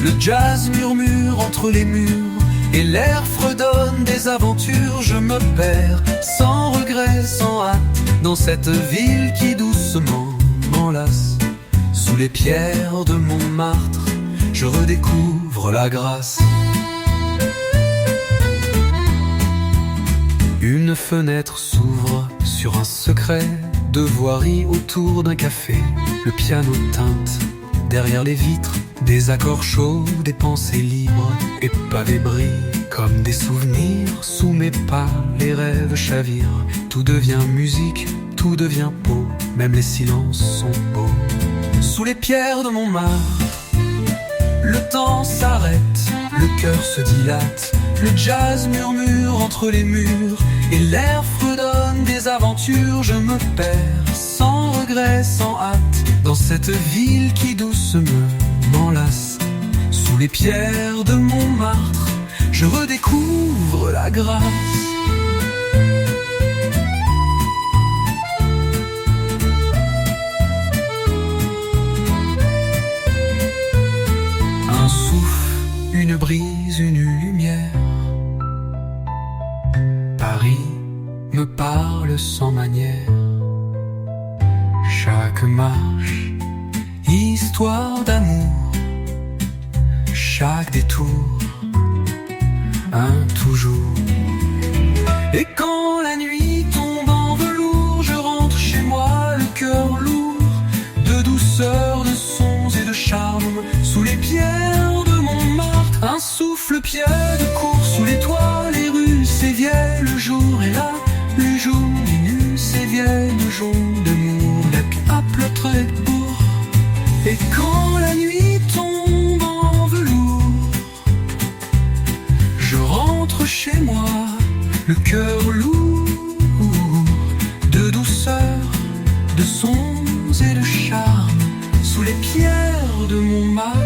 Le jazz murmure entre les murs, et l'air fredonne des aventures. Je me perds sans regret, sans hâte, dans cette ville qui doucement m'enlace. Sous les pierres de Montmartre, je redécouvre la grâce. Une fenêtre s'ouvre sur un secret de voirie autour d'un café. Le piano teinte derrière les vitres, des accords chauds, des pensées libres. Et pavés brillent comme des souvenirs. Sous mes pas, les rêves chavirent. Tout devient musique, tout devient beau. Même les silences sont beaux. Sous les pierres de Montmartre, le temps s'arrête, le cœur se dilate. Le jazz murmure entre les murs, et l'air fredonne des aventures. Je me perds sans regret, sans hâte, dans cette ville qui doucement m'enlace. Sous les pierres de Montmartre, je redécouvre la grâce. Un souffle, une brise, une lumière. Paris me parle sans manière. Chaque marche, histoire d'amour. Chaque détour, un toujours. Et quand la nuit tombe en velours, je rentre chez moi, le cœur lourd de douceur, de sons et de charme. Sous les pierres de Montmartre, un souffle piède court sous les toits. Les rues s'éviennent, le jour est là. Le jour est nu, s'éviennent, le jour de nous, à pleurer pour. Et quand la nuit tombe en velours, je rentre chez moi, le cœur lourd de douceur, de sons et de charme. Sous les pierres de Montmartre,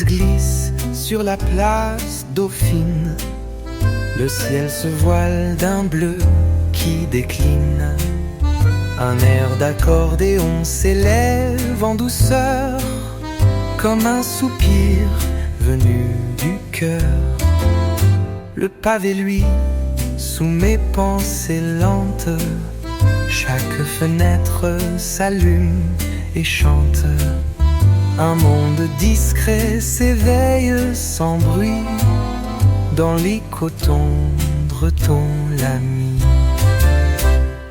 glisse sur la place Dauphine. Le ciel se voile d'un bleu qui décline. Un air d'accordéon s'élève en douceur, comme un soupir venu du cœur. Le pavé, lui, sous mes pensées lentes. Chaque fenêtre s'allume et chante. Un monde discret s'éveille sans bruit. Dans l'icotondre ton l'ami.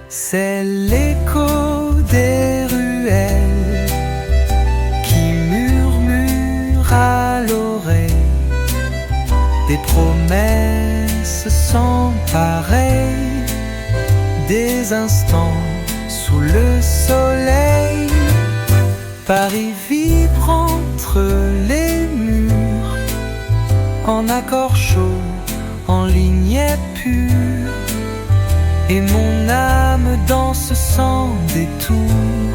C'est l'écho des ruelles promesses sans pareil, des instants sous le soleil. Paris vibre entre les murs, en accords chauds, en lignée pure, et mon âme danse sans détour,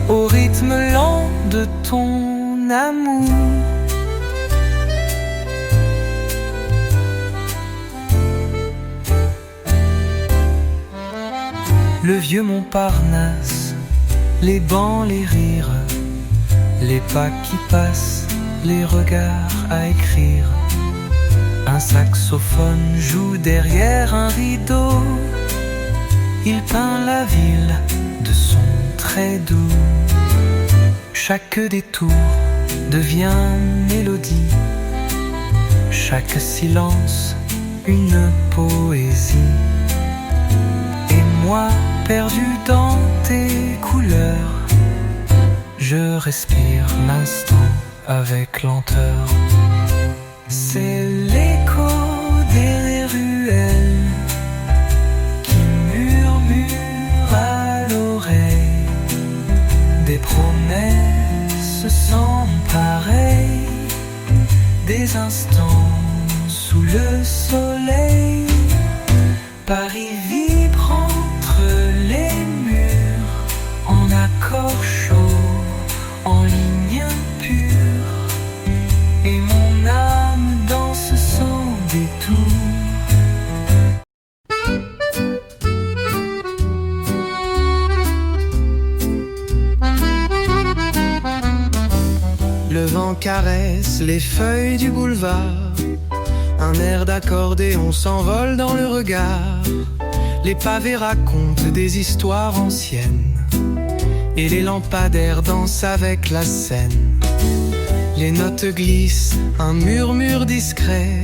au rythme lent de ton amour. Le vieux Montparnasse, les bancs, les rires, les pas qui passent, les regards à écrire. Un saxophone joue derrière un rideau, il peint la ville de son trait doux. Chaque détour devient mélodie, chaque silence une poésie. Et moi, perdu dans tes couleurs, je respire l'instant avec lenteur. C'est l'écho des ruelles qui murmure à l'oreille des promesses sans pareil, des instants sous le soleil. Paris vibre entre les murs, en accords chauds, en ligne pure, et mon âme danse sans détour. Le vent caresse les feuilles du boulevard, un air d'accordéon s'envole dans le regard. Les pavés racontent des histoires anciennes, et les lampadaires dansent avec la scène. Les notes glissent, un murmure discret,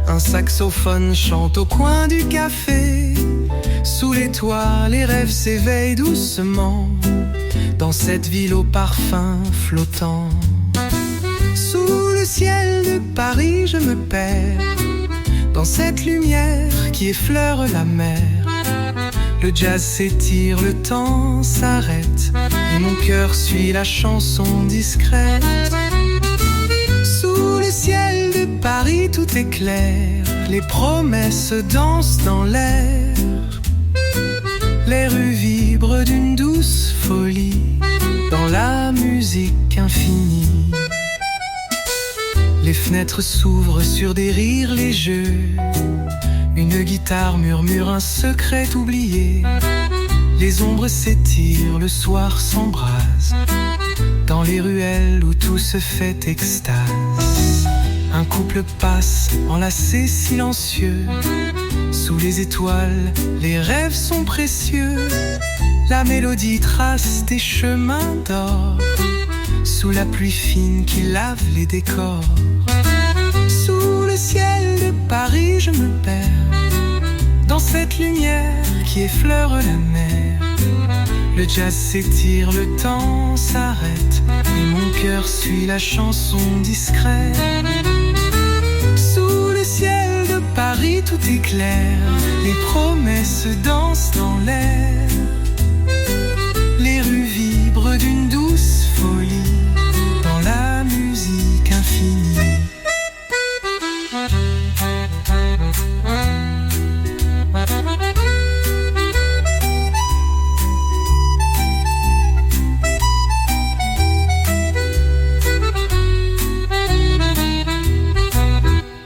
un saxophone chante au coin du café. Sous les toits, les rêves s'éveillent doucement, dans cette ville au parfum flottant. Sous le ciel de Paris, je me perds, dans cette lumière qui effleure la mer. Le jazz s'étire, le temps s'arrête, et mon cœur suit la chanson discrète. Sous le ciel de Paris, tout est clair, les promesses dansent dans l'air. Les rues vibrent d'une douce folie, dans la musique infinie. Les fenêtres s'ouvrent sur des rires légers, une guitare murmure un secret oublié. Les ombres s'étirent, le soir s'embrase, dans les ruelles où tout se fait extase. Un couple passe, enlacé silencieux, sous les étoiles, les rêves sont précieux. La mélodie trace des chemins d'or, sous la pluie fine qui lave les décors. Sous le ciel de Paris, je me perds, dans cette lumière qui effleure la mer. Le jazz s'étire, le temps s'arrête, et mon cœur suit la chanson discrète. Sous le ciel de Paris, tout est clair, les promesses dansent dans l'air. Les rues vibrent d'une douce folie, dans la musique infinie.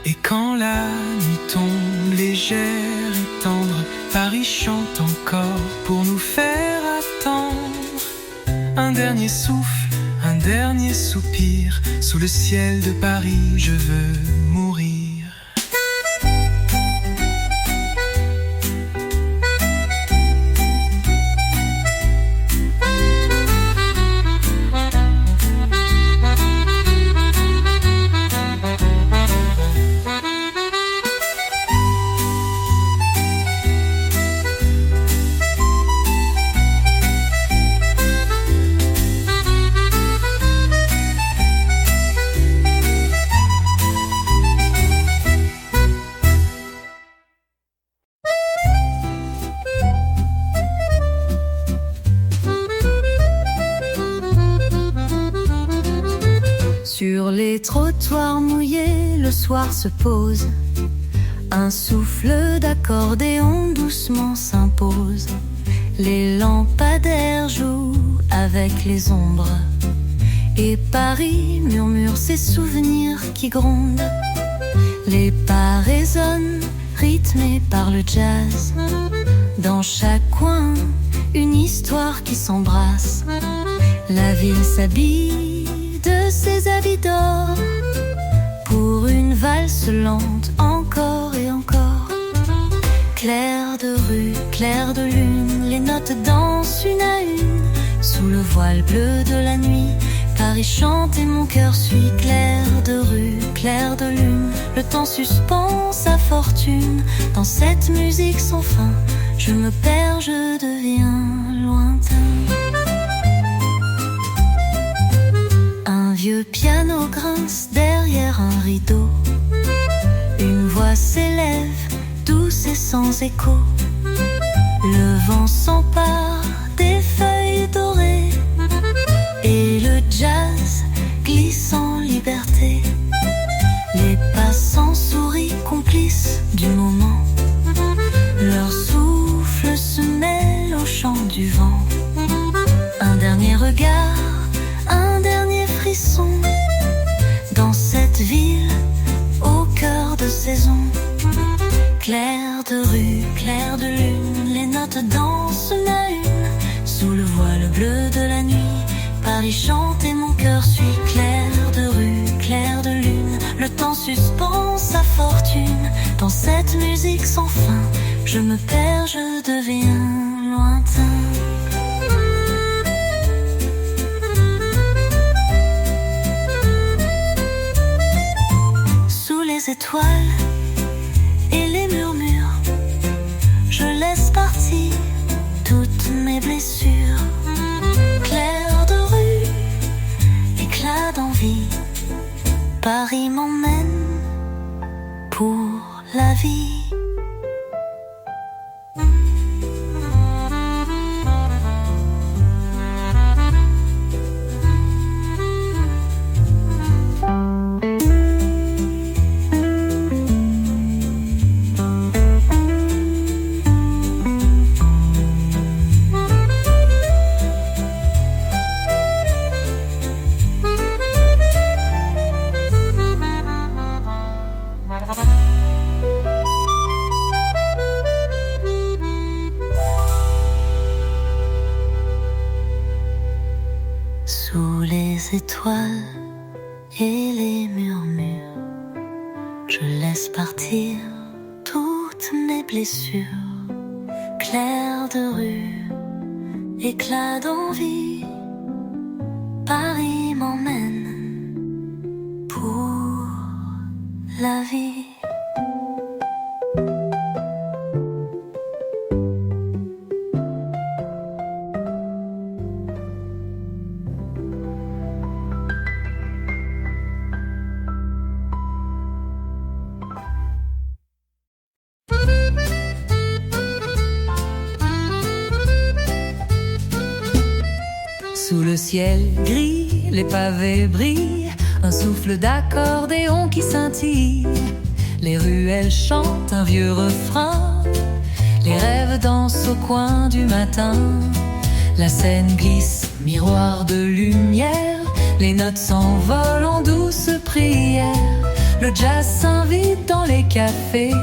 Et quand la nuit tombe légère et tendre, Paris chante encore pour nous faire attendre. Un dernier souffle, un dernier soupir, sous le ciel de Paris, je veux mourir. Sur les trottoirs mouillés, le soir se pose. Un souffle d'accordéon doucement s'impose. Les lampadaires jouent avec les ombres. Et Paris murmure ses souvenirs qui grondent. Les pas résonnent, rythmés par le jazz. Dans chaque coin, une histoire qui s'embrasse. La ville s'habille de ses habits d'or pour une valse lente, encore et encore. Clair de rue, clair de lune, les notes dansent une à une. Sous le voile bleu de la nuit, Paris chante et mon cœur suit. Clair de rue, clair de lune, le temps suspend sa fortune. Dans cette musique sans fin, je me perds, je deviens lointain. Un vieux piano grince derrière un rideau. Une voix s'élève, douce et sans écho. Le vent s'empare des feuilles dorées et le jazz glisse en liberté. Les passants sourient, complices du moment. Leur souffle se mêle au chant du vent. Un dernier regard, un dernier frisson. Dans cette ville, au cœur de saison. Clair de rue, clair de lune, les notes dansent la une. Sous le voile bleu de la nuit, Paris chante et mon cœur suit. Clair de rue, clair de lune, le temps suspend sa fortune. Dans cette musique sans fin, je me perds, je deviens lointain. Sous les étoiles et les murmures, je laisse partir toutes mes blessures. Clair de rue, éclat d'envie, Paris m'emmène pour la vie. Sous les étoiles et les murmures, je laisse partir toutes mes blessures. Clair de rue, éclat d'envie, Paris m'emmène pour la vie. Sous le ciel gris, les pavés brillent, un souffle d'accordéon qui scintille. Les ruelles chantent un vieux refrain, les rêves dansent au coin du matin. La scène glisse, miroir de lumière, les notes s'envolent en douce prière. Le jazz s'invite dans les cafés,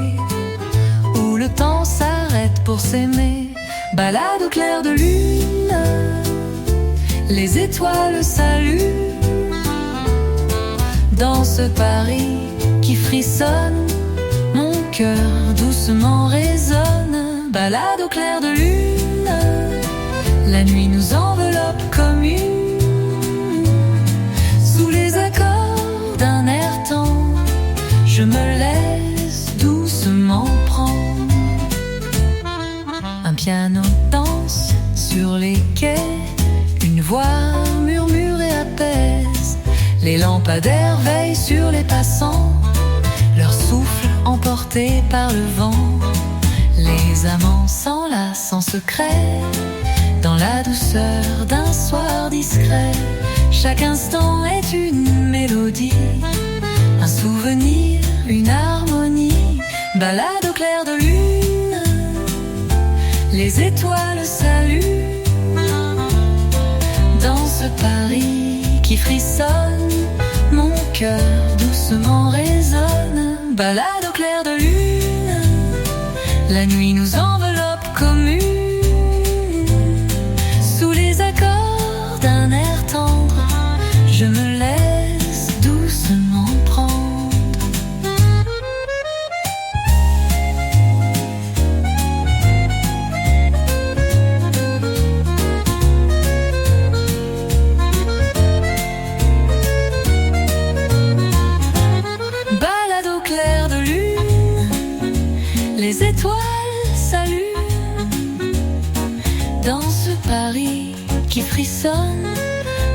où le temps s'arrête pour s'aimer. Balade au clair de lune, les étoiles saluent. Dans ce Paris qui frissonne, mon cœur doucement résonne. Balade au clair de lune, la nuit nous enveloppe comme une. Sous les accords d'un air tendre, je me laisse doucement prendre. Un piano danse sur les quais, une voix murmure et apaise. Les lampadaires veillent sur les passants, leur souffle emporté par le vent. Les amants s'enlacent en secret, dans la douceur d'un soir discret. Chaque instant est une mélodie. mélodie, un souvenir, une harmonie, balade au clair de lune, les étoiles saluent. Dans ce Paris qui frissonne, mon cœur doucement résonne, balade au clair de lune, la nuit nous enveloppe comme une, sous les accords d'un air tendre, je me laisse doucement prendre. Balade au clair de lune, les étoiles saluent. Dans ce Paris qui frissonne,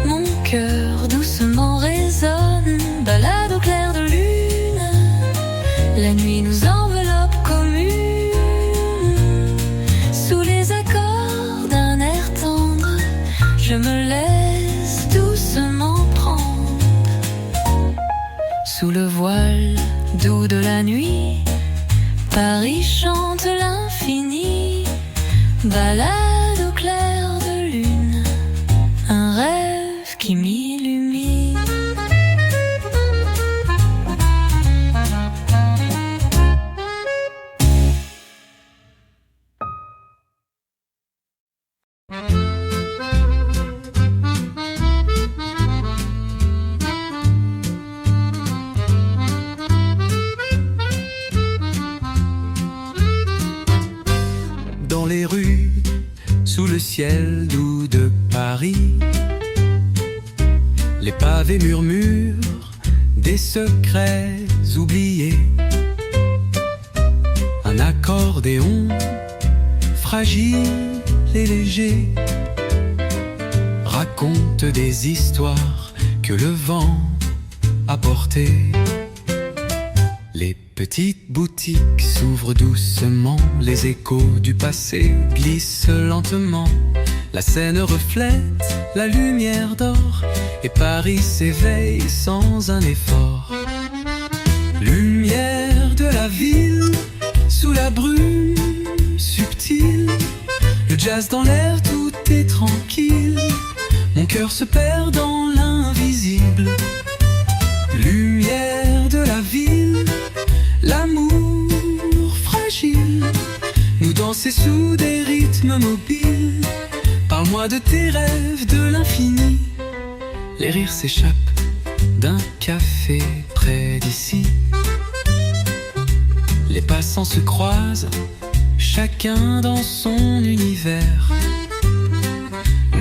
mon cœur doucement résonne, balade au clair de lune, la nuit nous enveloppe comme une, sous les accords d'un air tendre, je me laisse doucement prendre. Sous le voile doux de la nuit, Paris chante l'infini, balade au clair de lune, un rêve qui m'illumine. Dans les rues, sous le ciel doux de Paris, les pavés murmurent des secrets oubliés. Un accordéon fragile et léger raconte des histoires que le vent a portées. Les petites boutiques s'ouvrent doucement, les échos du passé glissent lentement. La Seine reflète la lumière d'or et Paris s'éveille sans un effort. Lumière de la ville, sous la brume subtile, le jazz dans l'air, tout est tranquille. Mon cœur se perd dans l'invisible. Lumière de la ville, l'amour fragile, nous danser sous des rythmes mobiles. Parle-moi de tes rêves, de l'infini. Les rires s'échappent d'un café près d'ici. Les passants se croisent, chacun dans son univers.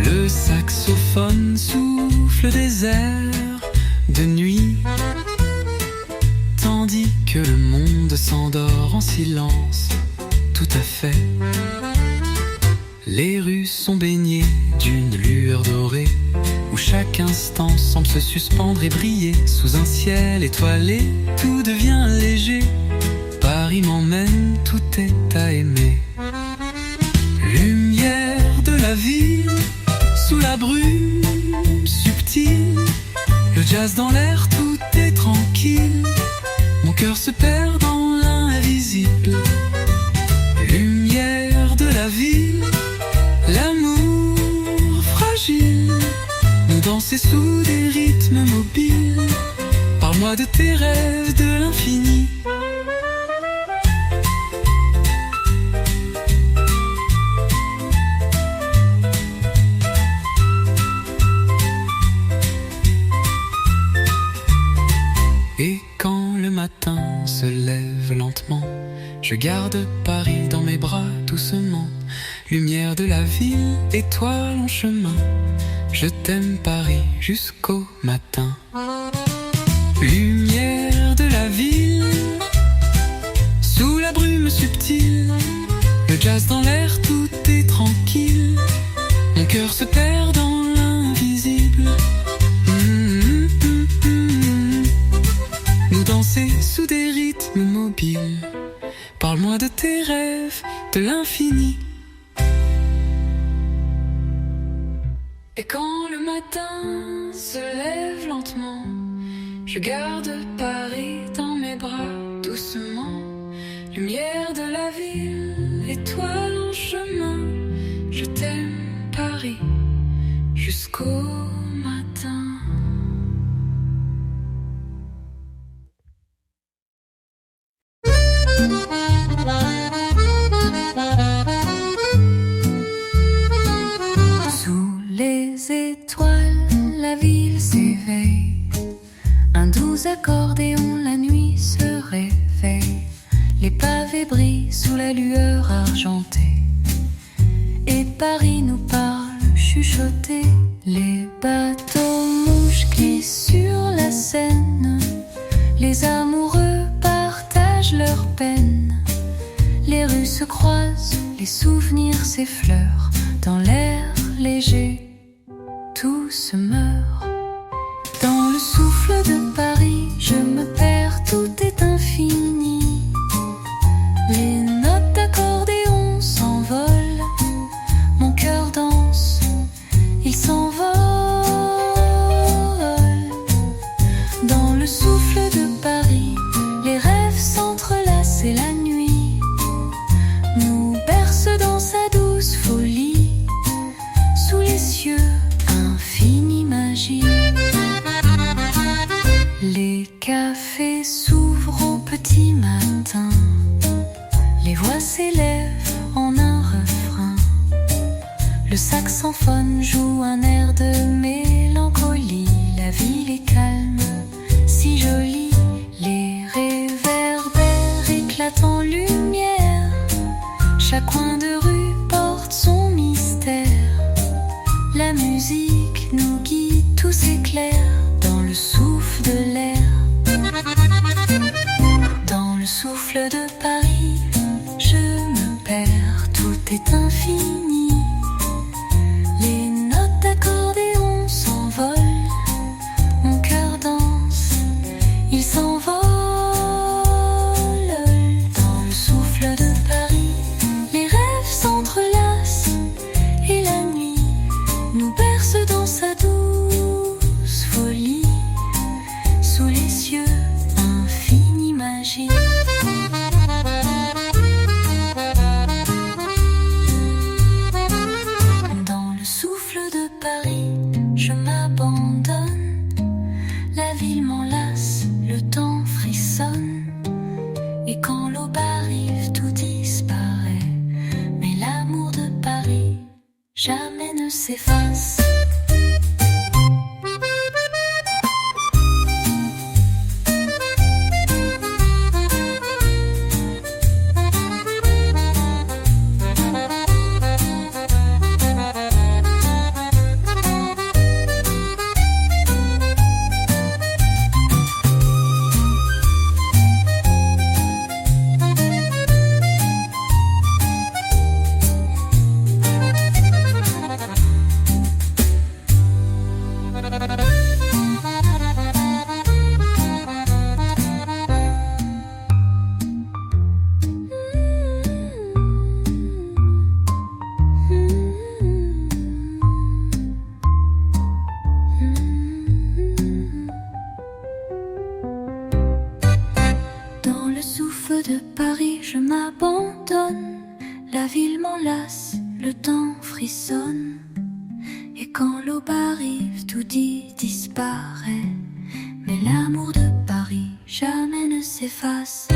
Le saxophone souffle des airs de nuit, tandis que le monde s'endort en silence, tout à fait. Les rues sont baignées d'une lueur dorée, où chaque instant semble se suspendre et briller. Sous un ciel étoilé, tout devient léger. Paris m'emmène, tout est à aimer. Lumière de la ville, sous la brume subtile, le jazz dans l'air, tout est tranquille. Mon cœur se perd dans l'invisible. Lumière de la ville, l'amour fragile, nous danser sous des rythmes mobiles. Parle-moi de tes rêves, de l'infini. Et quand le matin se lève lentement, je garde Paris dans mes bras doucement. Lumière de la ville, étoile en chemin, je t'aime Paris jusqu'au matin. Lumière de la ville, sous la brume subtile, le jazz dans l'air, tout est tranquille. Mon cœur se perd dans l'invisible. Nous danser sous des rythmes mobiles. Parle-moi de tes rêves, de l'infini. Et quand le matin se lève lentement, Je garde Paris dans mes bras doucement, lumière de la ville, étoile en chemin. Je t'aime Paris jusqu'au matin. Sous les étoiles, la ville s'éveille. Un doux accordéon, la nuit se réveille. Les pavés brillent sous la lueur argentée. Et Paris nous parle, chuchoté. Les bateaux mouches glissent sur la Seine. Les amoureux partagent leurs peines. Les rues se croisent, les souvenirs s'effleurent. Dans l'air léger, tout se meurt. Dans le souffle de Paris, je me perds, tout est infini. Les notes d'accordéon s'envolent, mon cœur danse, il s'envole. Dans le souffle de Paris, les rêves s'entrelacent et la nuit nous berce dans sa douce folie. Sous les cieux, infinie magie. Les cafés s'ouvrent au petit matin. Les voix s'élèvent en un refrain. Le saxophone joue un air de mélancolie. La ville est calme, si jolie. Les réverbères éclatent en lumière. Chaque coin de rue porte son mystère. La musique nous guide, tout s'éclaire dans le souffle de l'air. Dans le souffle de Paris, je me perds, tout est infini. Les notes d'accordéon s'envolent, mon cœur danse, il s'envole. Dans le souffle de Paris, les rêves s'entrelacent et la nuit nous berce dans sa douce folie. Sous les cieux, infinie magie. Dans le souffle de Paris, je m'abandonne. La ville m'enlace, le temps frissonne. Et quand l'aube arrive, tout disparaît. Mais l'amour de Paris jamais ne s'efface. Dans le souffle de Paris, je m'abandonne. La ville m'enlace, le temps frissonne. Et quand l'aube arrive, tout disparaît. Mais l'amour de Paris jamais ne s'efface.